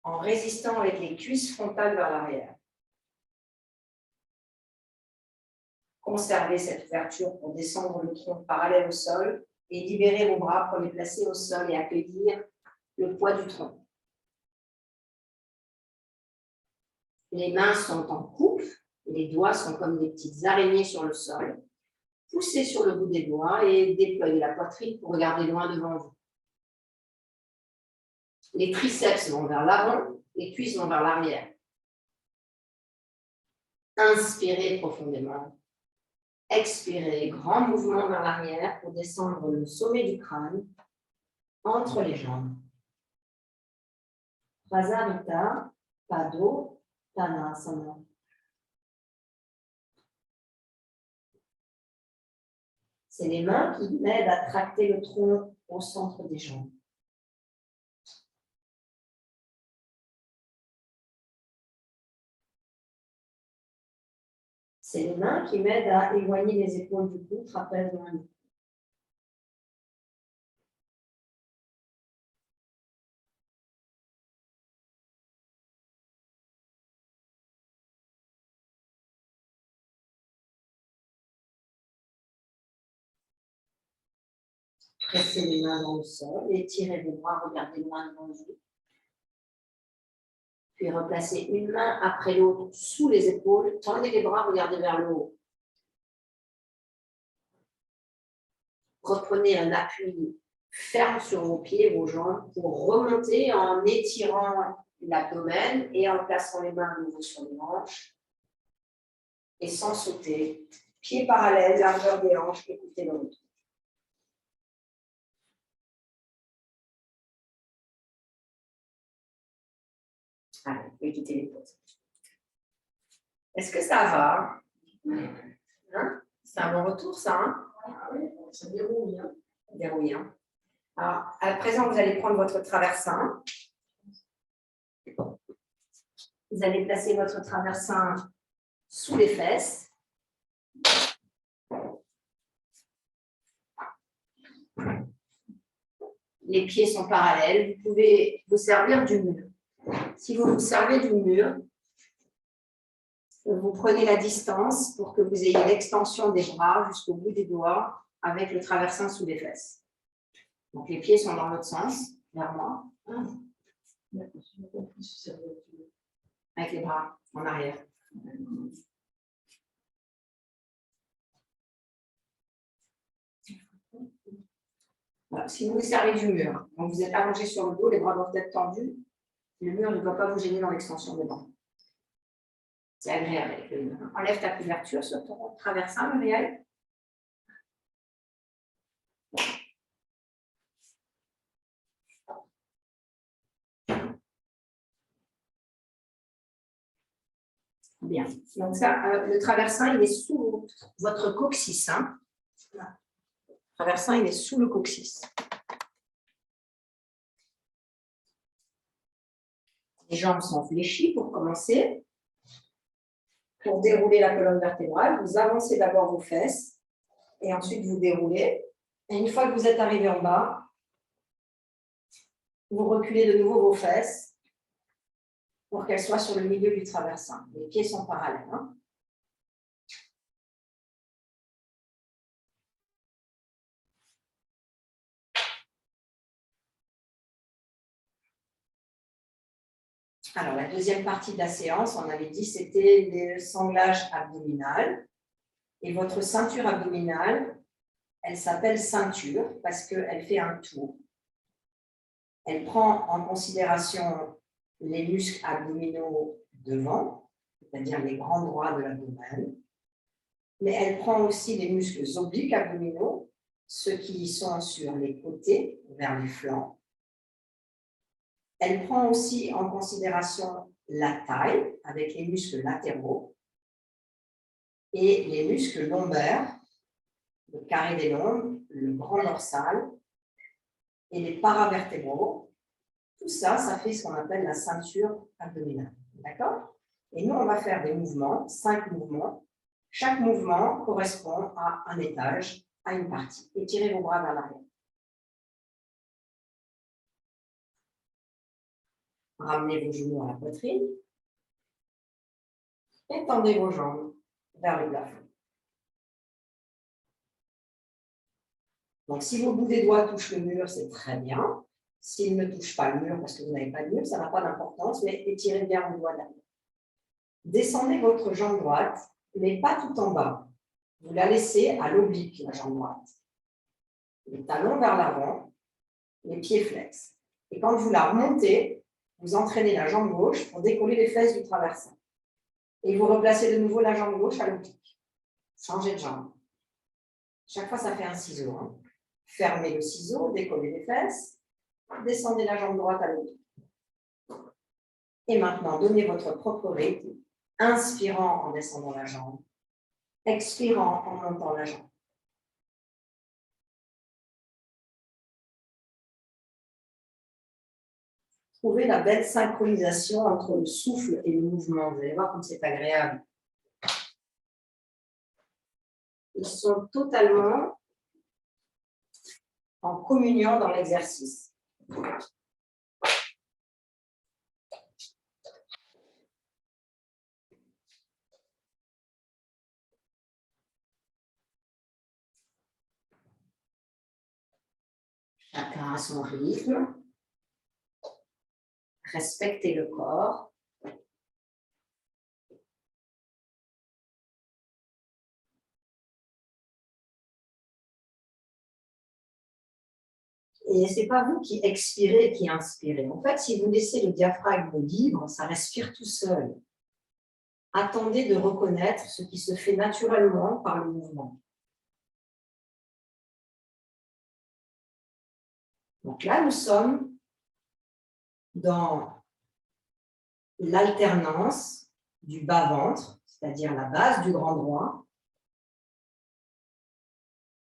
en résistant avec les cuisses frontales vers l'arrière. Conservez cette ouverture pour descendre le tronc parallèle au sol et libérez vos bras pour les placer au sol et accueillir le poids du tronc. Les mains sont en coupe, les doigts sont comme des petites araignées sur le sol. Poussez sur le bout des doigts et déployez la poitrine pour regarder loin devant vous. Les triceps vont vers l'avant, les cuisses vont vers l'arrière. Inspirez profondément. Expirez, grand mouvement vers l'arrière pour descendre le sommet du crâne entre les jambes. Prasarita, Paddo, Tanasana. C'est les mains qui m'aident à tracter le tronc au centre des jambes. C'est les mains qui m'aident à éloigner les épaules du cou, trapèze loin du cou. Pressez les mains dans le sol, étirez les bras, regardez loin devant vous. Puis replacez une main après l'autre sous les épaules, tendez les bras, regardez vers le haut. Reprenez un appui ferme sur vos pieds, vos jambes, pour remonter en étirant l'abdomen et en plaçant les mains à nouveau sur les hanches. et sans sauter. Pieds parallèles, largeur des hanches, écoutez le retour. Allez, vous pouvez quitter les pauses. Est-ce que ça va? Hein? C'est un bon retour, ça, hein? Oui, ça déroule bien. Ça déroule bien. Alors, à présent, vous allez prendre votre traversin. Vous allez placer votre traversin sous les fesses. Les pieds sont parallèles. Vous pouvez vous servir du mur. Si vous vous servez du mur, vous prenez la distance pour que vous ayez l'extension des bras jusqu'au bout des doigts avec le traversin sous les fesses. Donc, les pieds sont dans l'autre sens, vers moi. Avec les bras en arrière. Voilà. Si vous vous servez du mur, donc vous êtes allongé sur le dos, les bras doivent être tendus, le mur ne doit pas vous gêner dans l'extension des bras. C'est agréable avec le mur. Enlève ta couverture sur ton traversin, Muriel. Bien. Donc ça, le traversin, il est sous votre coccyx. Hein. Le traversin, il est sous le coccyx. Les jambes sont fléchies pour commencer. Pour dérouler la colonne vertébrale, vous avancez d'abord vos fesses et ensuite vous déroulez. Et une fois que vous êtes arrivé en bas, vous reculez de nouveau vos fesses pour qu'elles soient sur le milieu du traversin. Les pieds sont parallèles. Hein. Alors, la deuxième partie de la séance, on avait dit, c'était le sanglage abdominal. Et votre ceinture abdominale, elle s'appelle ceinture parce qu'elle fait un tour. Elle prend en considération les muscles abdominaux devant, c'est-à-dire les grands droits de l'abdomen, mais elle prend aussi les muscles obliques abdominaux, ceux qui sont sur les côtés, vers les flancs. Elle prend aussi en considération la taille, avec les muscles latéraux, et les muscles lombaires, le carré des lombes, le grand dorsal, et les paravertébraux. Tout ça, ça fait ce qu'on appelle la ceinture abdominale. D'accord? Et nous, on va faire des mouvements, 5 mouvements. Chaque mouvement correspond à un étage, à une partie. Étirez vos bras vers l'arrière. Ramenez vos genoux à la poitrine. Et tendez vos jambes vers le plafond. Donc, si vos bouts des doigts touchent le mur, c'est très bien. S'ils ne touchent pas le mur, parce que vous n'avez pas de mur, ça n'a pas d'importance, mais étirez bien vos doigts derrière. Descendez votre jambe droite, mais pas tout en bas. Vous la laissez à l'oblique, la jambe droite. Les talons vers l'avant, les pieds flex. Et quand vous la remontez, vous entraînez la jambe gauche pour décoller les fesses du traversin. Et vous replacez de nouveau la jambe gauche à l'oblique. Changez de jambe. Chaque fois, ça fait un ciseau. Hein. Fermez le ciseau, décollez les fesses, descendez la jambe droite à l'oblique. Et maintenant, donnez votre propre rythme, inspirant en descendant la jambe, expirant en montant la jambe. Trouvez la belle synchronisation entre le souffle et le mouvement. Vous allez voir comme c'est agréable. Ils sont totalement en communion dans l'exercice. Chacun à son rythme. Respectez le corps. Et ce n'est pas vous qui expirez et qui inspirez. En fait, si vous laissez le diaphragme libre, ça respire tout seul. attendez de reconnaître ce qui se fait naturellement par le mouvement. Donc là, nous sommes dans l'alternance du bas-ventre, c'est-à-dire la base du grand droit.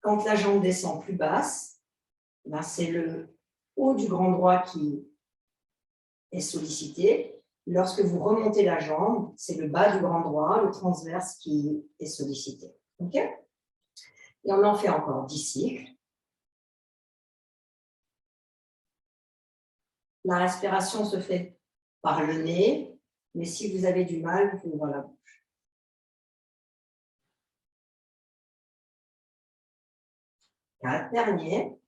Quand la jambe descend plus basse, ben c'est le haut du grand droit qui est sollicité. Lorsque vous remontez la jambe, c'est le bas du grand droit, le transverse qui est sollicité. Okay? Et on en fait encore 10 cycles. La respiration se fait par le nez, mais si vous avez du mal, vous pouvez ouvrir la bouche. 4 derniers.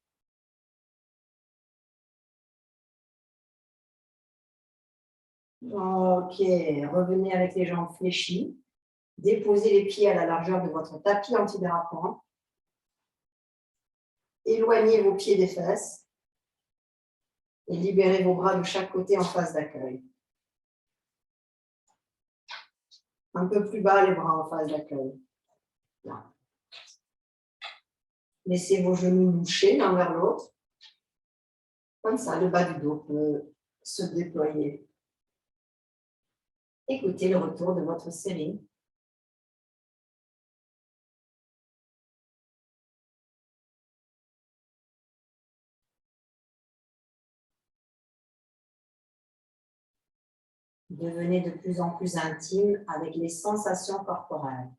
Ok, revenez avec les jambes fléchies. Déposez les pieds à la largeur de votre tapis antidérapant. Éloignez vos pieds des fesses et libérez vos bras de chaque côté en phase d'accueil. Un peu plus bas les bras en phase d'accueil. Laissez vos genoux mouchés l'un vers l'autre. Comme ça, le bas du dos peut se déployer. Écoutez le retour de votre série. Devenez de plus en plus intime avec les sensations corporelles.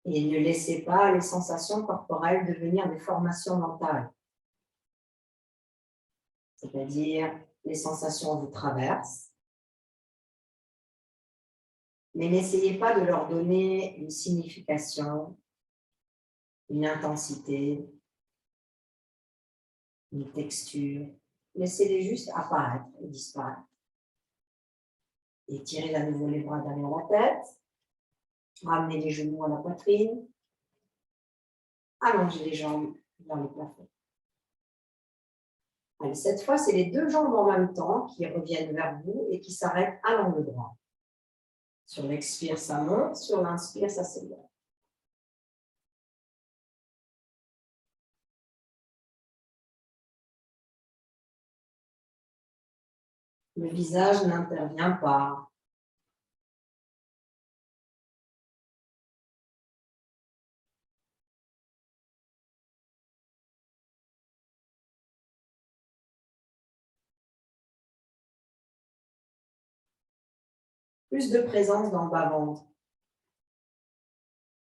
Et ne laissez pas les sensations corporelles devenir des formations mentales. C'est-à-dire, les sensations vous traversent. Mais n'essayez pas de leur donner une signification, une intensité, une texture. Laissez-les juste apparaître et disparaître. Étirez à nouveau les bras derrière la tête. Ramenez les genoux à la poitrine. Allongez les jambes vers le plafond. Allez, cette fois, c'est les deux jambes en même temps qui reviennent vers vous et qui s'arrêtent à l'angle droit. Sur l'expire, ça monte. Sur l'inspire, ça s'élève. Le visage n'intervient pas. Plus de présence dans le bas-ventre.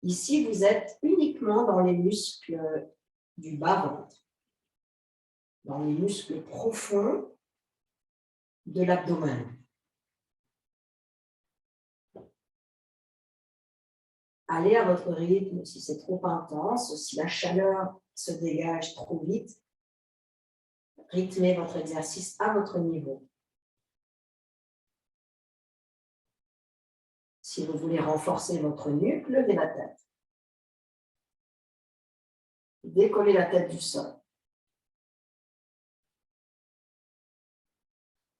Ici, vous êtes uniquement dans les muscles du bas-ventre, dans les muscles profonds de l'abdomen. Allez à votre rythme si c'est trop intense, si la chaleur se dégage trop vite. Rythmez votre exercice à votre niveau. Si vous voulez renforcer votre nuque, levez la tête. Décollez la tête du sol.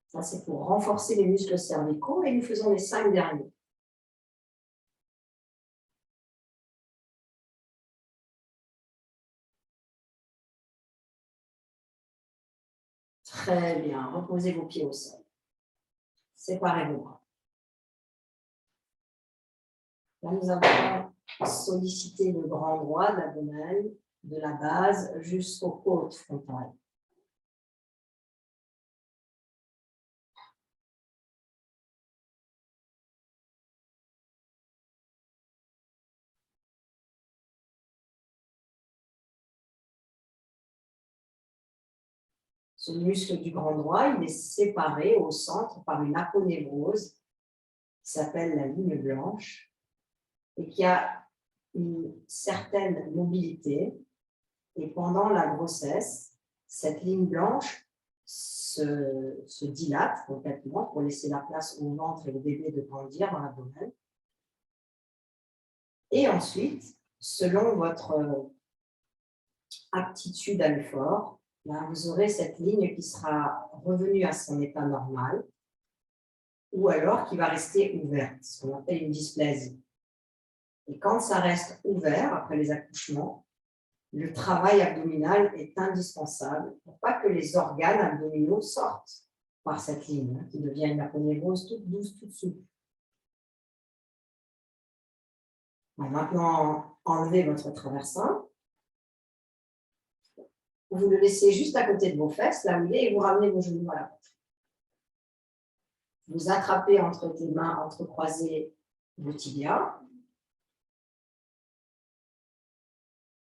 Ça, c'est pour renforcer les muscles cervicaux et nous faisons les 5 derniers. Très bien. Reposez vos pieds au sol. Séparez vos bras. Là, nous avons sollicité le grand droit de l'abdomen, de la base jusqu'aux côtes frontales. Ce muscle du grand droit, il est séparé au centre par une aponévrose qui s'appelle la ligne blanche et qui a une certaine mobilité. Et pendant la grossesse, cette ligne blanche se dilate complètement pour laisser la place au ventre et au bébé de grandir dans l'abdomen. Et ensuite, selon votre aptitude à l'effort, là, vous aurez cette ligne qui sera revenue à son état normal ou alors qui va rester ouverte, ce qu'on appelle une dysplasie. Et quand ça reste ouvert après les accouchements, le travail abdominal est indispensable pour pas que les organes abdominaux sortent par cette ligne, qui devient une aponévrose toute douce, toute souple. Maintenant, enlevez votre traversin. Vous le laissez juste à côté de vos fesses, là où il est, et vous ramenez vos genoux à la poitrine. Vous attrapez entre des mains entrecroisées vos tibias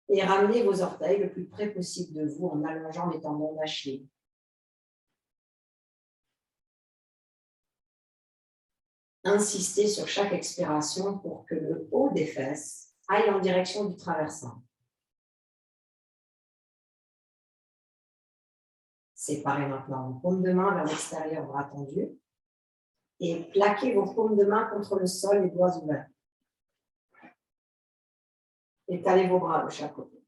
et ramenez vos orteils le plus près possible de vous en allongeant les tendons d'Achille. Insistez sur chaque expiration pour que le haut des fesses aille en direction du traversin. Séparez maintenant vos paumes de main vers l'extérieur, bras tendus, et plaquez vos paumes de main contre le sol, les doigts ouverts. Étalez vos bras de chaque côté.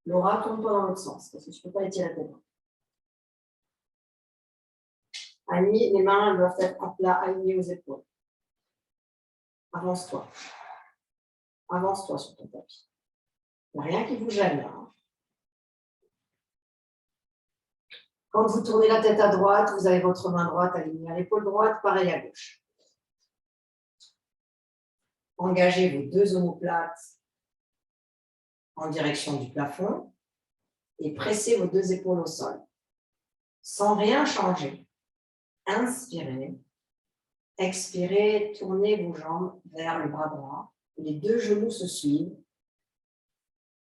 Laura, tourne pas dans l'autre sens, parce que tu ne peux pas étirer tes bras. Annie, les mains doivent être à plat, alignées aux épaules. Avance-toi. Avance-toi sur ton tapis. Il n'y a rien qui vous gêne là. Quand vous tournez la tête à droite, vous avez votre main droite alignée à l'épaule droite, pareil à gauche. Engagez vos deux omoplates en direction du plafond et pressez vos deux épaules au sol. Sans rien changer. Inspirez. Expirez, tournez vos jambes vers le bras droit. Les deux genoux se suivent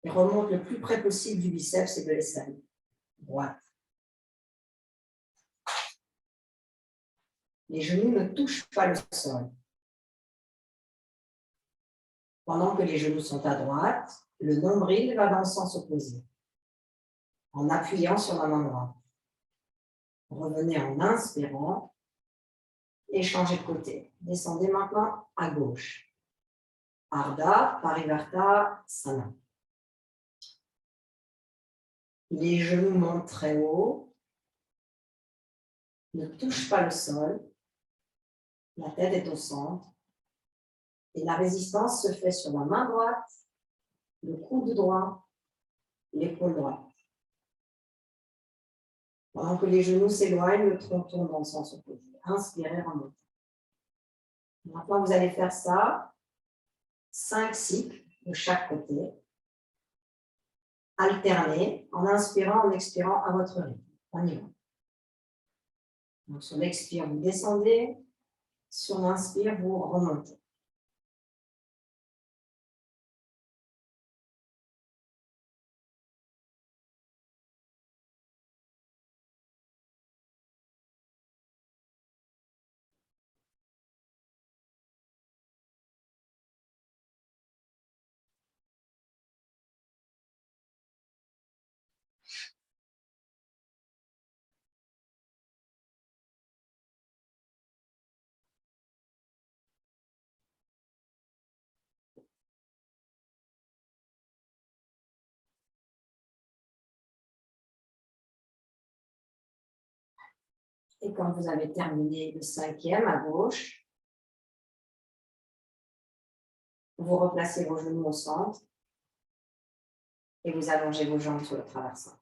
et remontent le plus près possible du biceps et de l'aisselle. Droite. Les genoux ne touchent pas le sol. Pendant que les genoux sont à droite, le nombril va dans le sens opposé, en appuyant sur la main droite. Revenez en inspirant et changez de côté. Descendez maintenant à gauche. Ardha, Parivarta, Sana. Les genoux montent très haut, ne touchent pas le sol, la tête est au centre et la résistance se fait sur la main droite, le coude droit, l'épaule droite. Pendant que les genoux s'éloignent, le tronc tourne dans le sens opposé. Inspirez, remontez. Maintenant, vous allez faire ça 5 cycles de chaque côté, alternés, en inspirant, en expirant à votre rythme. On y va. Donc, sur l'expire, vous descendez. Sur l'inspire, vous remontez. Et quand vous avez terminé le 5e à gauche, vous replacez vos genoux au centre et vous allongez vos jambes sur le traversin.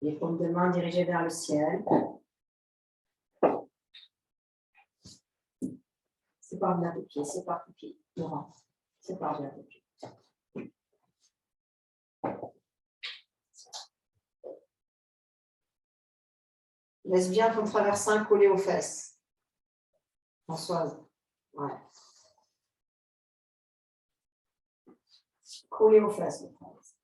Les paumes de main dirigées vers le ciel. Sépare bien tes pieds, sépare tes pieds. Laurent, sépare bien tes pieds. Laisse bien ton traversin collé aux fesses. Françoise. Ouais. Collé aux fesses, le traversin.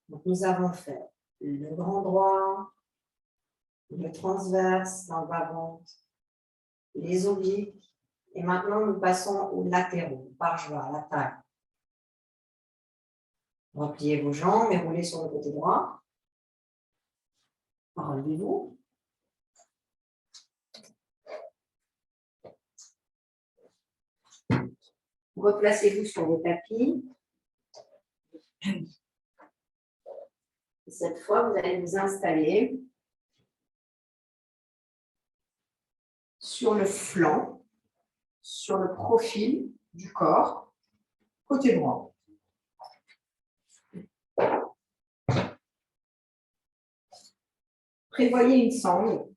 Donc, nous avons fait le grand droit, le transverse dans le bas-ventre, les obliques, et maintenant nous passons aux latéraux, par joie, à la taille. Repliez vos jambes et roulez sur le côté droit. Relevez-vous. Replacez-vous sur vos tapis. Et cette fois, vous allez vous installer sur le flanc, sur le profil du corps, côté droit. Prévoyez une sangle.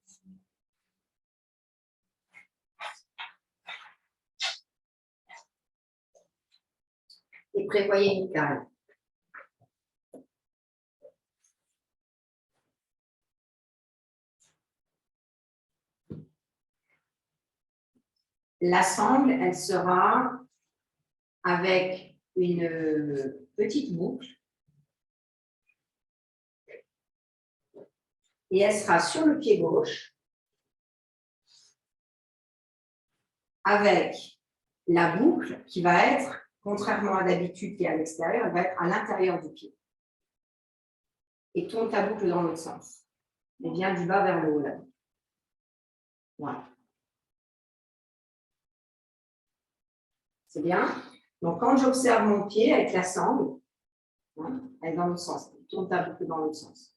Et prévoyez une cale. La sangle, elle sera avec une petite boucle et elle sera sur le pied gauche avec la boucle qui va être, contrairement à d'habitude qui est à l'extérieur, elle va être à l'intérieur du pied. Et tourne ta boucle dans l'autre sens. Et vient du bas vers le haut là. Voilà. C'est bien. Donc, quand j'observe mon pied avec la sangle, elle est dans l'autre sens. Tourne ta boucle dans l'autre sens.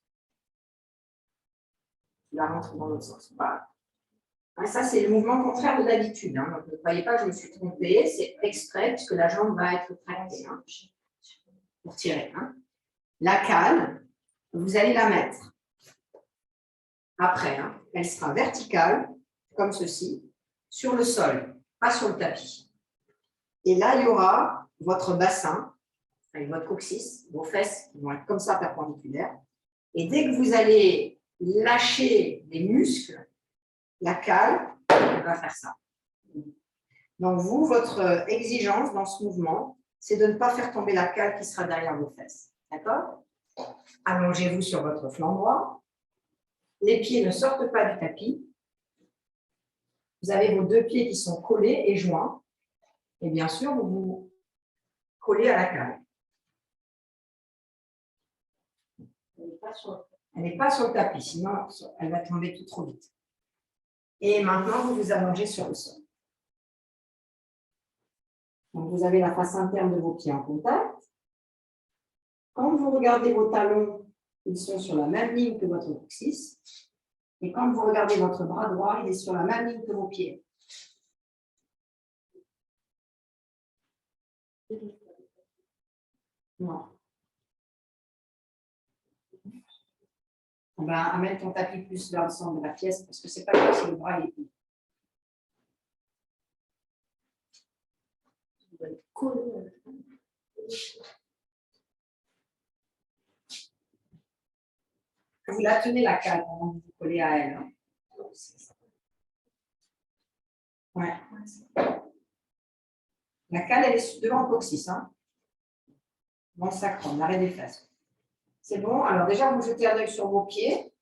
Tu la rentres dans l'autre sens. Voilà. Ça, c'est le mouvement contraire de d'habitude. Donc, ne croyez pas que je me suis trompée. C'est exprès puisque la jambe va être tractée pour tirer. La cale, vous allez la mettre après. Elle sera verticale, comme ceci, sur le sol, pas sur le tapis. Et là, il y aura votre bassin, avec votre coccyx, vos fesses qui vont être comme ça perpendiculaires. Et dès que vous allez lâcher les muscles, la cale, elle va faire ça. Donc, vous, votre exigence dans ce mouvement, c'est de ne pas faire tomber la cale qui sera derrière vos fesses. D'accord? Allongez-vous sur votre flanc droit. Les pieds ne sortent pas du tapis. Vous avez vos deux pieds qui sont collés et joints. Et bien sûr, vous vous collez à la cale. Elle n'est pas sur le tapis, sinon elle va tomber tout trop vite. Et maintenant, vous vous allongez sur le sol. Donc, vous avez la face interne de vos pieds en contact. Quand vous regardez vos talons, ils sont sur la même ligne que votre coccyx. Et quand vous regardez votre bras droit, il est sur la même ligne que vos pieds. Non. On va amène ton tapis plus vers le centre de la pièce parce que c'est pas grave si le bras est cool. Vous la tenez la cale pendant que vous collez à elle. Ouais. La cale, elle est devant le coccyx. Dans le sacrum, l'arrêt des fesses. C'est bon. Alors déjà, vous jetez un œil sur vos pieds.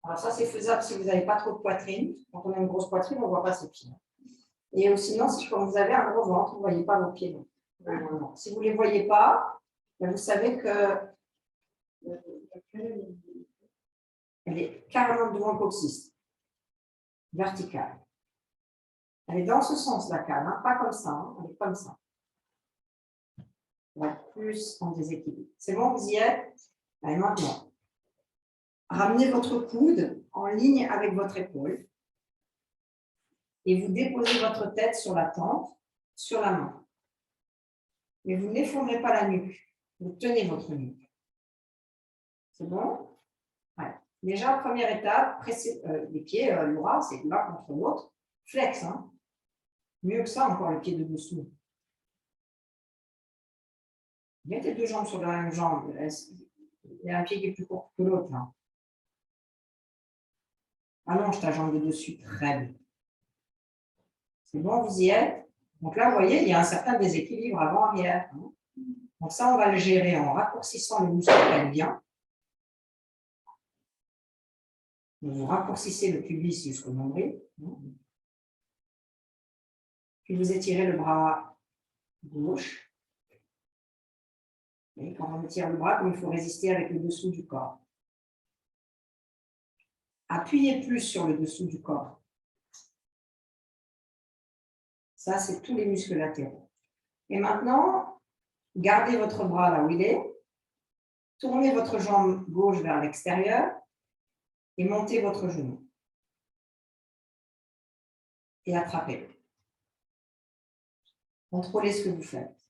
Alors ça, c'est faisable si vous n'avez pas trop de poitrine. Quand on a une grosse poitrine, on ne voit pas ses pieds. Et sinon, si quand vous avez un gros ventre, vous ne voyez pas vos pieds. Non. Si vous ne les voyez pas, vous savez que elle est carrément devant le coccyx. Verticale. Elle est dans ce sens, la cale, pas comme ça. Elle est comme ça. On va être plus en déséquilibre. C'est bon, vous y êtes? Allez, maintenant. Ramenez votre coude en ligne avec votre épaule. Et vous déposez votre tête sur la tempe, sur la main. Mais vous n'effondrez pas la nuque. Vous tenez votre nuque. C'est bon? Ouais. Déjà, première étape, pressez les pieds, Laura, c'est l'un contre l'autre. Flex. Mieux que ça, encore le pied de dessous. Mettez deux jambes sur la même jambe. Il y a un pied qui est plus court que l'autre. Allonge ta jambe de dessus. Très bien. C'est bon, vous y êtes? Donc là, vous voyez, il y a un certain déséquilibre avant-arrière. Donc ça, on va le gérer en raccourcissant le muscle pelvien. Vous raccourcissez le pubis jusqu'au nombril. Puis vous étirez le bras gauche. Et quand on étire le bras, il faut résister avec le dessous du corps. Appuyez plus sur le dessous du corps. Ça, c'est tous les muscles latéraux. Et maintenant, gardez votre bras là où il est. Tournez votre jambe gauche vers l'extérieur et montez votre genou. Et attrapez-le. Contrôlez ce que vous faites.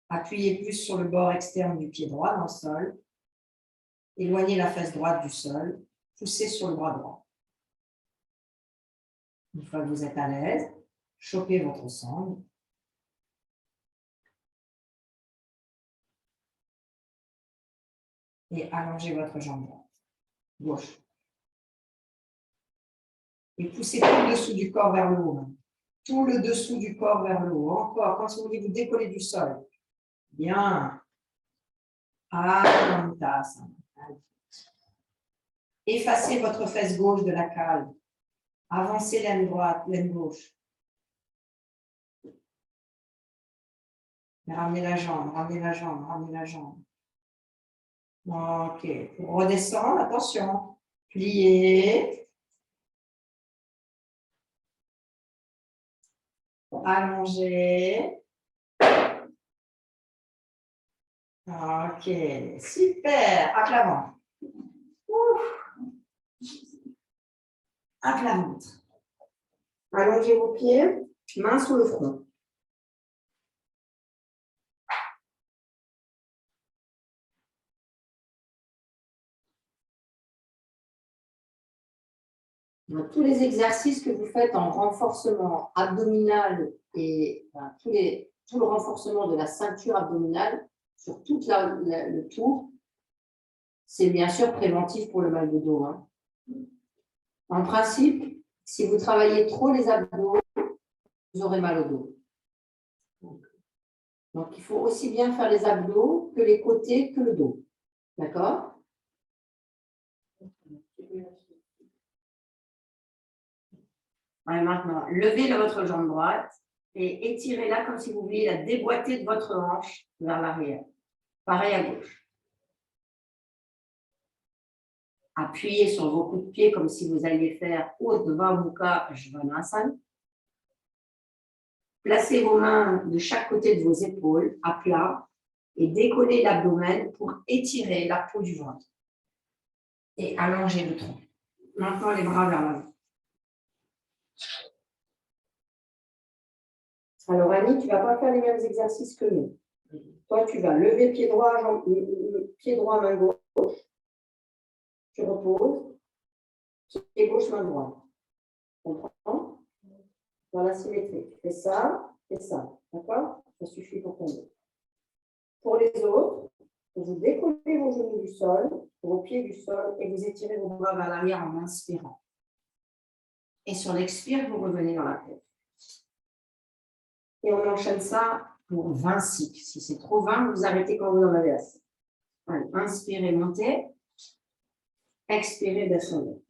Appuyez plus sur le bord externe du pied droit dans le sol. Éloignez la fesse droite du sol. Poussez sur le bras droit. Une fois que vous êtes à l'aise, chopez votre sangle. Et allongez votre jambe droite, gauche. Et poussez tout le dessous du corps vers le haut. Tout le dessous du corps vers le haut. Encore, quand vous voulez vous décoller du sol. Bien. Anantasana. Effacez votre fesse gauche de la cale. Avancez l'aine droite, l'aine gauche. Ramenez la jambe, ramenez la jambe, ramenez la jambe. Ok. Pour redescendre, attention. Pliez. Allongez. Ok, super. À plat ventre. À plat ventre. Allongez vos pieds, mains sous le front. Donc, tous les exercices que vous faites en renforcement abdominal et tout le renforcement de la ceinture abdominale sur tout le tour, c'est bien sûr préventif pour le mal de dos. Hein. En principe, si vous travaillez trop les abdos, vous aurez mal au dos. Donc, il faut aussi bien faire les abdos que les côtés, que le dos. D'accord ? Ouais, maintenant, levez votre jambe droite et étirez-la comme si vous vouliez la déboîter de votre hanche vers l'arrière. Pareil à gauche. Appuyez sur vos coups de pied comme si vous alliez faire Urdhva Mukha Svanasana. Placez vos mains de chaque côté de vos épaules à plat et décollez l'abdomen pour étirer la peau du ventre. Et allongez le tronc. Maintenant, les bras vers l'avant. Alors, Annie, tu ne vas pas faire les mêmes exercices que nous. Toi, tu vas lever pied droit, pied droit, main gauche. Tu reposes. Pied gauche, main droite. Comprends? Dans la symétrie. Fais ça et ça. D'accord? Ça suffit pour tomber. Pour les autres, vous décollez vos genoux du sol, vos pieds du sol et vous étirez vos bras vers l'arrière en inspirant. Et sur l'expire, vous revenez dans la tête. Et on enchaîne ça pour 20 cycles. Si c'est trop 20, vous arrêtez quand vous en avez assez. Allez, inspirez, montez. Expirez, descendez.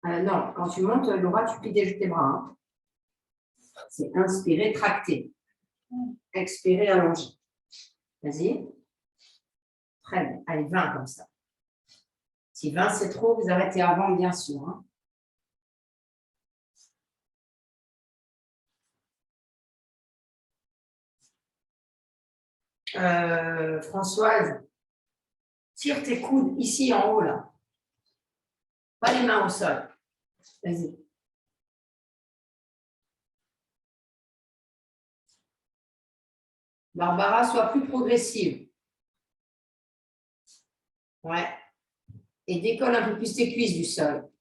Non, quand tu montes, Laura, tu plies tes bras. Hein. C'est inspirer, tracter. Expirer, allonger. Vas-y. Très bien. Allez, 20 comme ça. Si 20 c'est trop, vous arrêtez avant, bien sûr. Hein. Françoise, tire tes coudes ici en haut, là. Pas les mains au sol. Vas-y. Barbara, sois plus progressive. Ouais. Et décolle un peu plus tes cuisses du sol.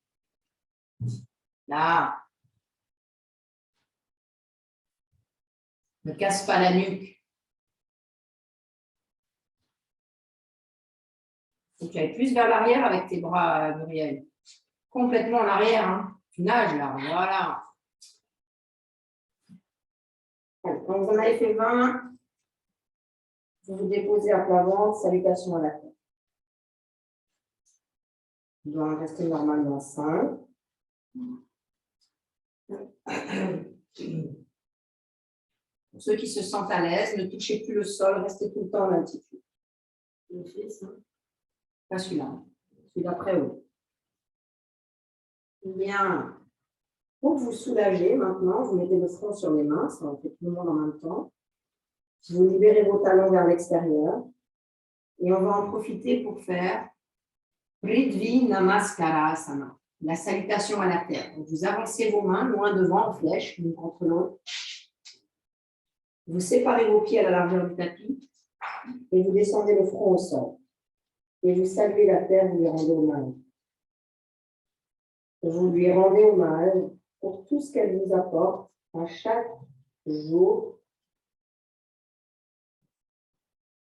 Là. Ne casse pas la nuque. Et tu ailles plus vers l'arrière avec tes bras, Muriel. Complètement en arrière. Hein. Tu nages là. Voilà. Quand vous en avez fait 20, vous vous déposez à plat ventre, salutation à la tête. Vous doit en rester normalement 5. Pour ceux qui se sentent à l'aise, ne touchez plus le sol, restez tout le temps en altitude. Pas celui-là, celui d'après haut. Bien. Pour vous soulager maintenant, vous mettez le front sur les mains, ça en fait tout le monde en même temps. Vous libérez vos talons vers l'extérieur. Et on va en profiter pour faire Prithvi Namaskarasana, la salutation à la terre. Donc, vous avancez vos mains loin devant en flèche, l'une contre l'autre. Vous séparez vos pieds à la largeur du tapis et vous descendez le front au sol. Et vous saluez la terre, vous lui rendez hommage. Vous lui rendez hommage pour tout ce qu'elle vous apporte à chaque jour.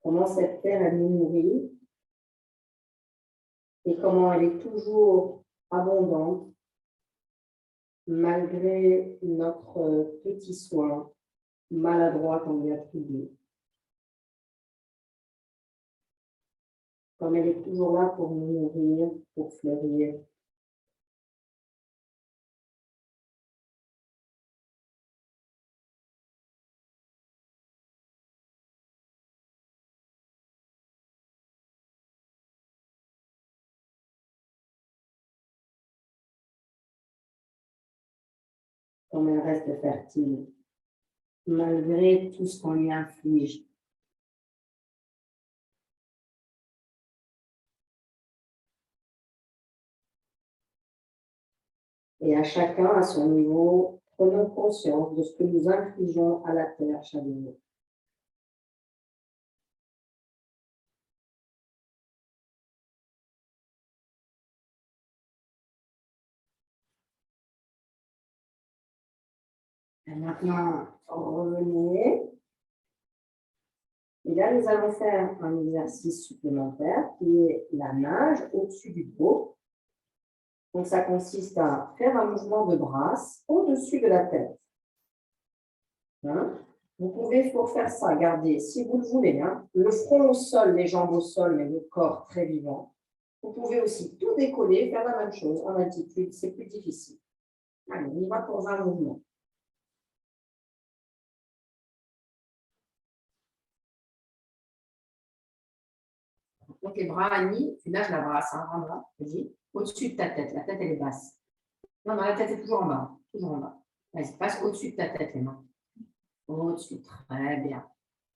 Comment cette terre, elle nous nourrit et comment elle est toujours abondante malgré notre petit soin maladroit qu'on lui attribue. Comme elle est toujours là pour nous nourrir, pour fleurir. Comme elle reste fertile, malgré tout ce qu'on lui inflige. Et à chacun, à son niveau, prenons conscience de ce que nous infligeons à la terre chaque jour. Et maintenant, revenez. Et là, nous allons faire un exercice supplémentaire qui est la nage au-dessus du dos. Donc, ça consiste à faire un mouvement de brasse au-dessus de la tête. Hein? Vous pouvez, pour faire ça, garder, si vous le voulez, hein, le front au sol, les jambes au sol, mais le corps très vivant. Vous pouvez aussi tout décoller, faire la même chose en altitude, c'est plus difficile. Allez, on y va pour 20 mouvements. Donc, les bras Annie, tu nages la brasse, hein, vraiment, vas-y, au-dessus de ta tête. La tête, elle est basse. Non, la tête est toujours en bas. Toujours en bas. Vas-y, passe au-dessus de ta tête, les mains. Au-dessus, très bien.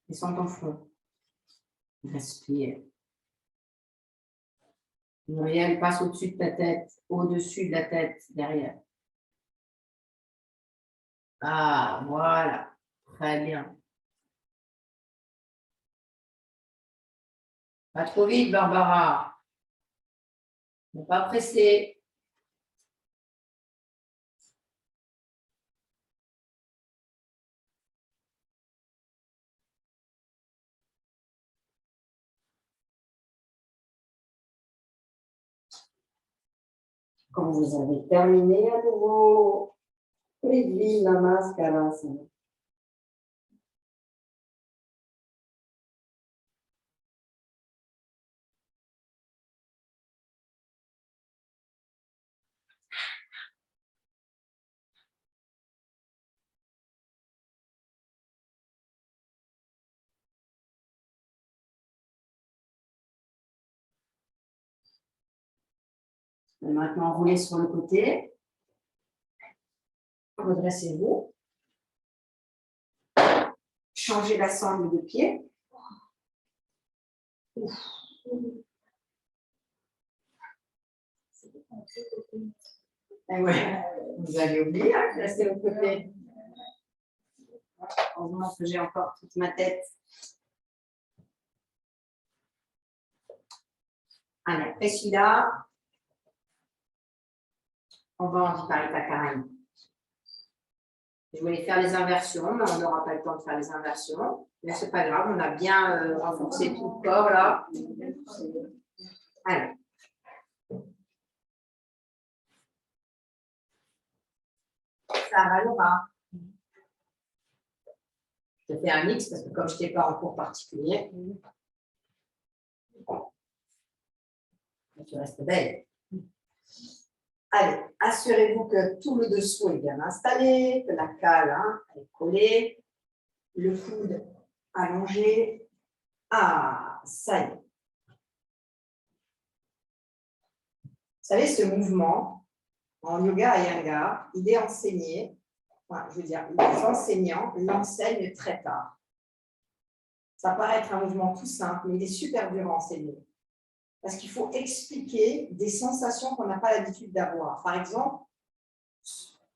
Descends ton front. Respire. Muriel, passe au-dessus de ta tête, au-dessus de la tête, derrière. Ah, voilà. Très bien. Pas trop vite, Barbara. Ne pas presser. Quand vous avez terminé, à nouveau, Prithvi Namaskarasana. Et maintenant, roulez sur le côté. Redressez-vous. Changez la sangle de pied. Ouf. Et ouais, vous avez oublié, hein, là c'est le côté. Heureusement que j'ai encore toute ma tête. Allez, après celui-là, on va en Viparita Karani. Je voulais faire les inversions, mais on n'aura pas le temps de faire les inversions. Mais ce n'est pas grave, on a bien renforcé tout le corps là. Allez. Ça va, Laura. Je te fais un mix parce que comme je n'étais pas en cours particulier, tu restes belle. Allez, assurez-vous que tout le dessous est bien installé, que la cale est collée. Le coude allongé. Ah, ça y est. Vous savez, ce mouvement, en yoga Iyengar, il est enseigné, enfin, je veux dire, les enseignants l'enseignent très tard. Ça paraît être un mouvement tout simple, mais il est super dur à enseigner. Parce qu'il faut expliquer des sensations qu'on n'a pas l'habitude d'avoir. Par exemple,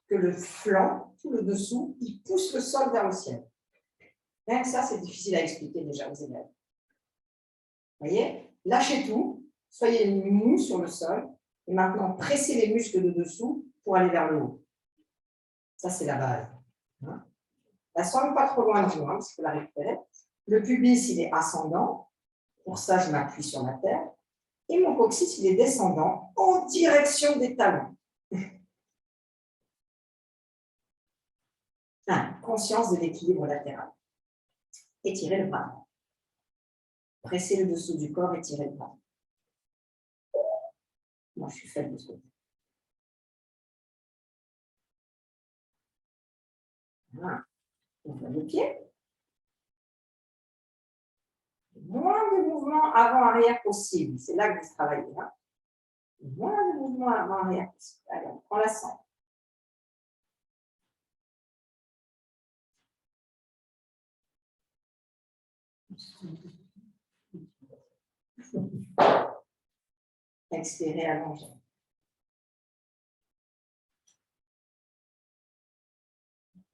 que le flanc, tout le dessous, il pousse le sol vers le ciel. Même ça, c'est difficile à expliquer déjà aux élèves. Vous voyez? Lâchez tout, soyez mou sur le sol, et maintenant pressez les muscles de dessous pour aller vers le haut. Ça, c'est la base. Hein? La sangle pas trop loin de vous, parce que la récupérer. Le pubis, il est ascendant. Pour ça, je m'appuie sur la terre. Et mon coccyx, il est descendant en direction des talons. Conscience de l'équilibre latéral. Étirez le bras. Pressez le dessous du corps, étirez le bras. Moi, je suis faible de ce côté. Voilà. On va le pied. Moins de mouvements avant-arrière possible. C'est là que vous travaillez. Hein. Moins de mouvements avant-arrière possible. Allez, on prend la sangle. Expirez, allongez.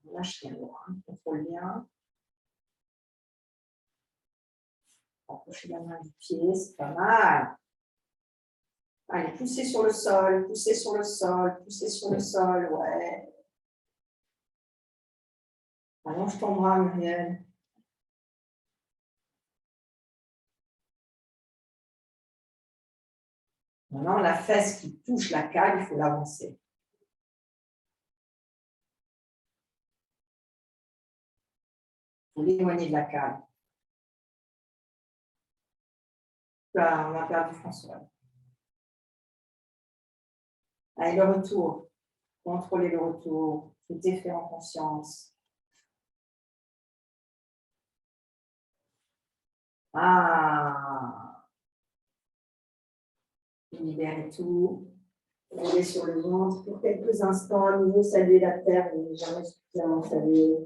Lâchez le bras, contrôle bien. Approchez la main du pied, c'est pas mal. Allez, poussez sur le sol, poussez sur le sol, poussez sur le sol, ouais. Allonge ton bras, Muriel. Maintenant, la fesse qui touche la cale, il faut l'avancer. Il faut l'éloigner de la cale. Là, on a perdu François. Allez, le retour. Contrôlez le retour. Tout est fait en conscience. Ah. Libérez tout. Roulez sur le ventre pour quelques instants. À nouveau, saluer la terre. Vous n'avez jamais suffisamment salué.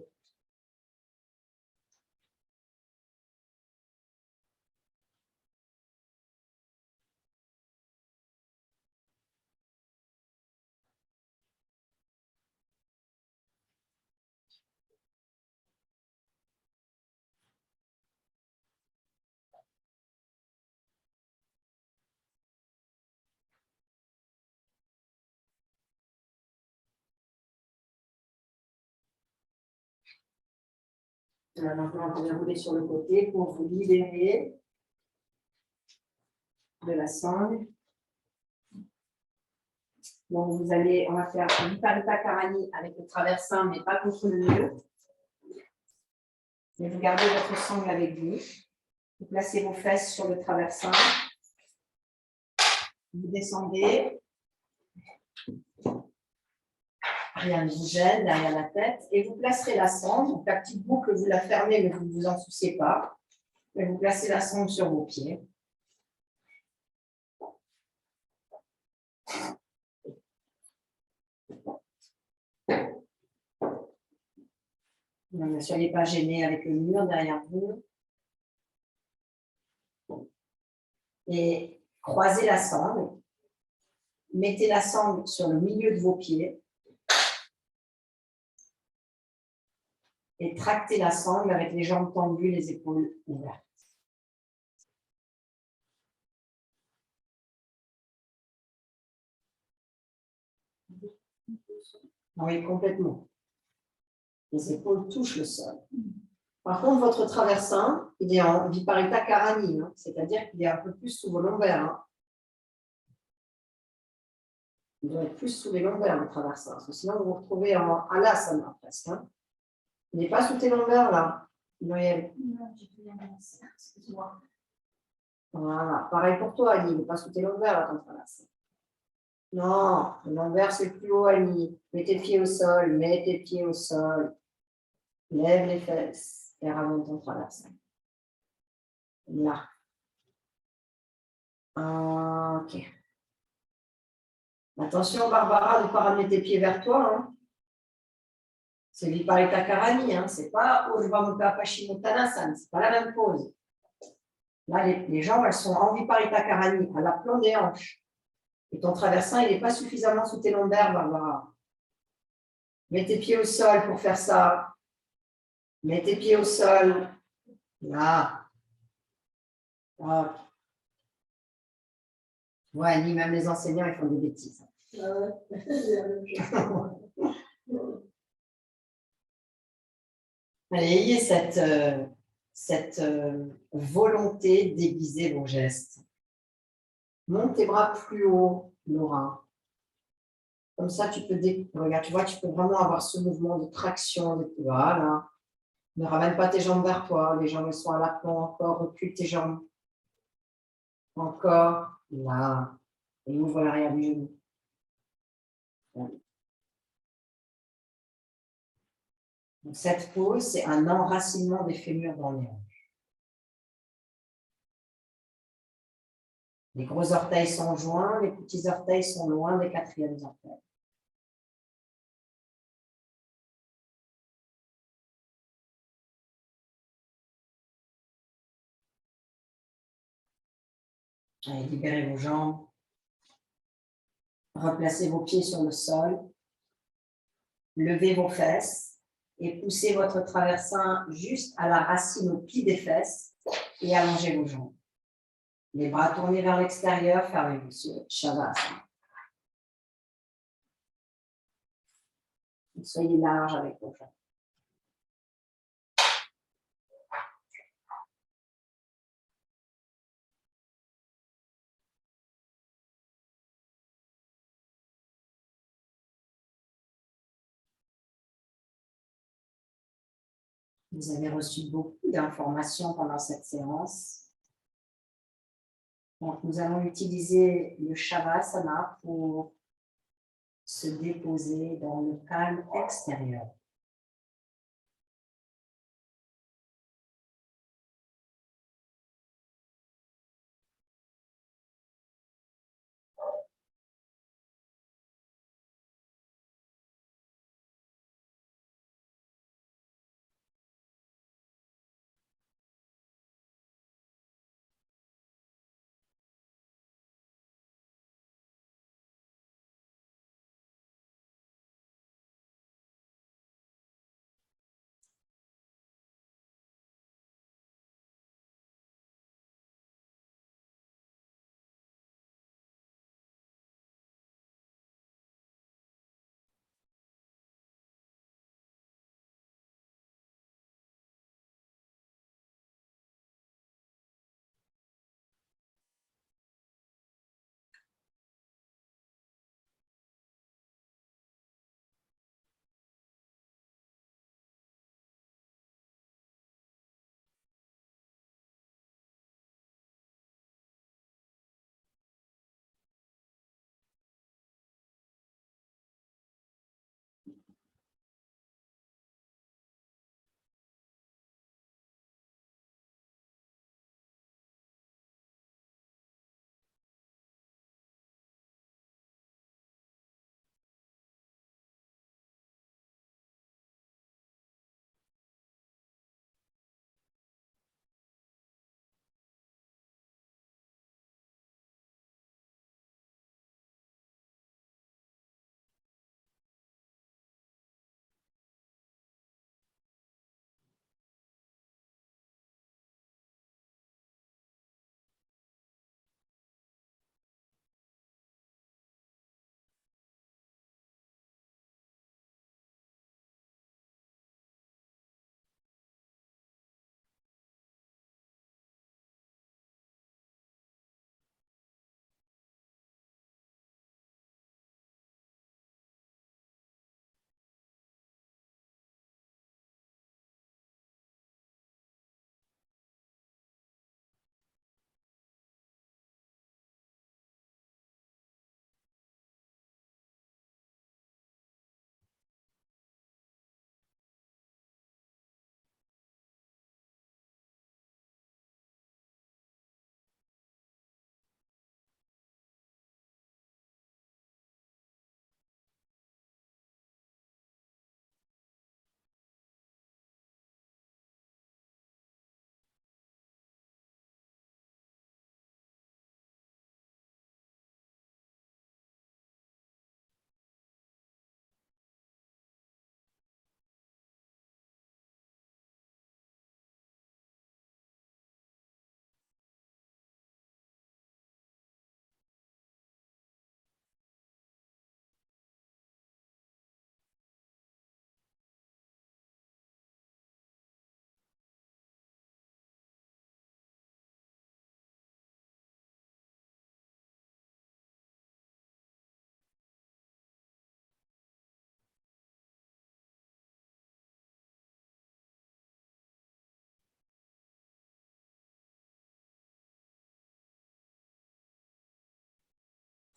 Maintenant, vous allez rouler sur le côté pour vous libérer de la sangle. Donc, on va faire Viparita Karani avec le traversin, mais pas contre le mur. Mais vous gardez votre sangle avec vous. Vous placez vos fesses sur le traversin. Vous descendez. Rien ne vous gêne derrière la tête. Et vous placerez la sangle. Donc, la petite boucle, vous la fermez, mais vous ne vous en souciez pas. Et vous placez la sangle sur vos pieds. Ne soyez pas gênés avec le mur derrière vous. Et croisez la sangle. Mettez la sangle sur le milieu de vos pieds. Et tractez la sangle avec les jambes tendues, les épaules ouvertes. Oui, complètement. Les épaules touchent le sol. Par contre, votre traversin, il est en Viparita Karani, hein, c'est-à-dire qu'il est un peu plus sous vos lombaires. Hein. Il doit être plus sous les lombaires, le traversin, parce que sinon vous vous retrouvez en alasana presque. Hein. Il n'est pas sous tes lombaires, là, Noël. Non, j'ai plus excuse-moi. Voilà, pareil pour toi, Ali, il n'est pas sous tes lombaires, là, ton traversin. Non, le lombaire, c'est plus haut, Ali. Mets tes pieds au sol, mets tes pieds au sol. Lève les fesses. et ramène ton traversin. Là. Ok. Attention, Barbara, de ne pas ramener tes pieds vers toi. Hein. C'est Viparita Karani, hein. C'est pas Urdhva Mukha Paschimottanasana, c'est pas la même pose. Là, les jambes, elles sont en Viparita Karani, à l'aplomb des hanches. Et ton traversin, il n'est pas suffisamment sous tes lombaires, Barbara. Mets tes pieds au sol pour faire ça. Mets tes pieds au sol. Là. Hop. Ouais, ni même les enseignants, ils font des bêtises. Ah ouais. Allez, ayez cette volonté d'aiguiser vos gestes. Monte tes bras plus haut, Laura. Comme ça, tu peux, regarde, tu vois, tu peux vraiment avoir ce mouvement de traction. Voilà. Ne ramène pas tes jambes vers toi. Les jambes sont à l'aplomb encore. Recule tes jambes. Encore. Là. Et ouvre l'arrière du genou. Voilà. Donc, cette pose, c'est un enracinement des fémurs dans les hanches. Les gros orteils sont joints, les petits orteils sont loin des quatrièmes orteils. Allez, libérez vos jambes. Replacez vos pieds sur le sol. Levez vos fesses et poussez votre traversin juste à la racine au pli des fesses et allongez vos jambes. Les bras tournés vers l'extérieur, fermez vos yeux. Shavasana. Soyez large avec vos jambes. Vous avez reçu beaucoup d'informations pendant cette séance. Donc, nous allons utiliser le Shavasana pour se déposer dans le calme extérieur.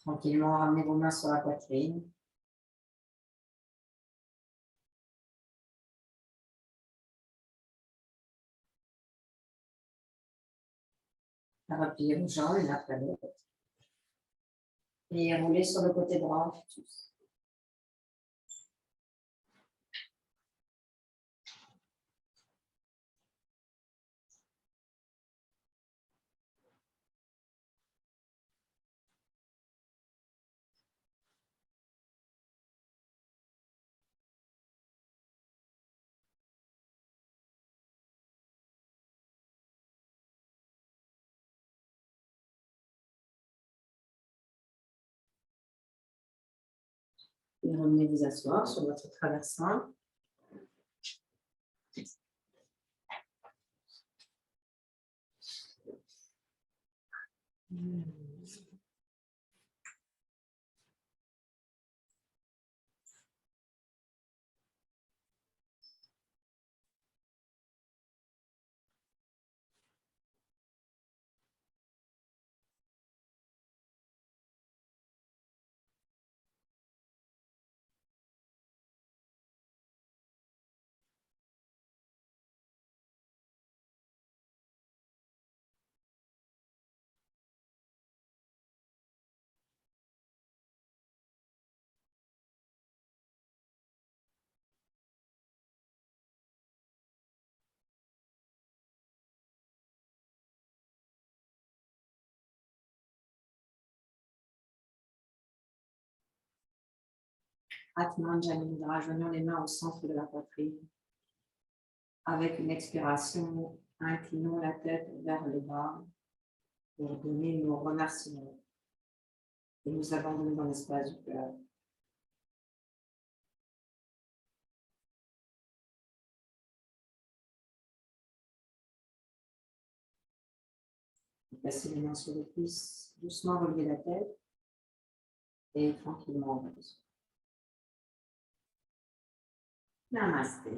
Tranquillement, ramenez vos mains sur la poitrine. Repliez vos jambes l'une après l'autre. Et roulez sur le côté droit. Et revenez vous asseoir sur votre traversin. Atman Janindra, joignons les mains au centre de la poitrine. Avec une expiration, inclinons la tête vers le bas pour donner nos remerciements. Et nous abandonnons dans l'espace du cœur. Placez les mains sur les cuisses, doucement relevez la tête et tranquillement on va dessus. Namasté.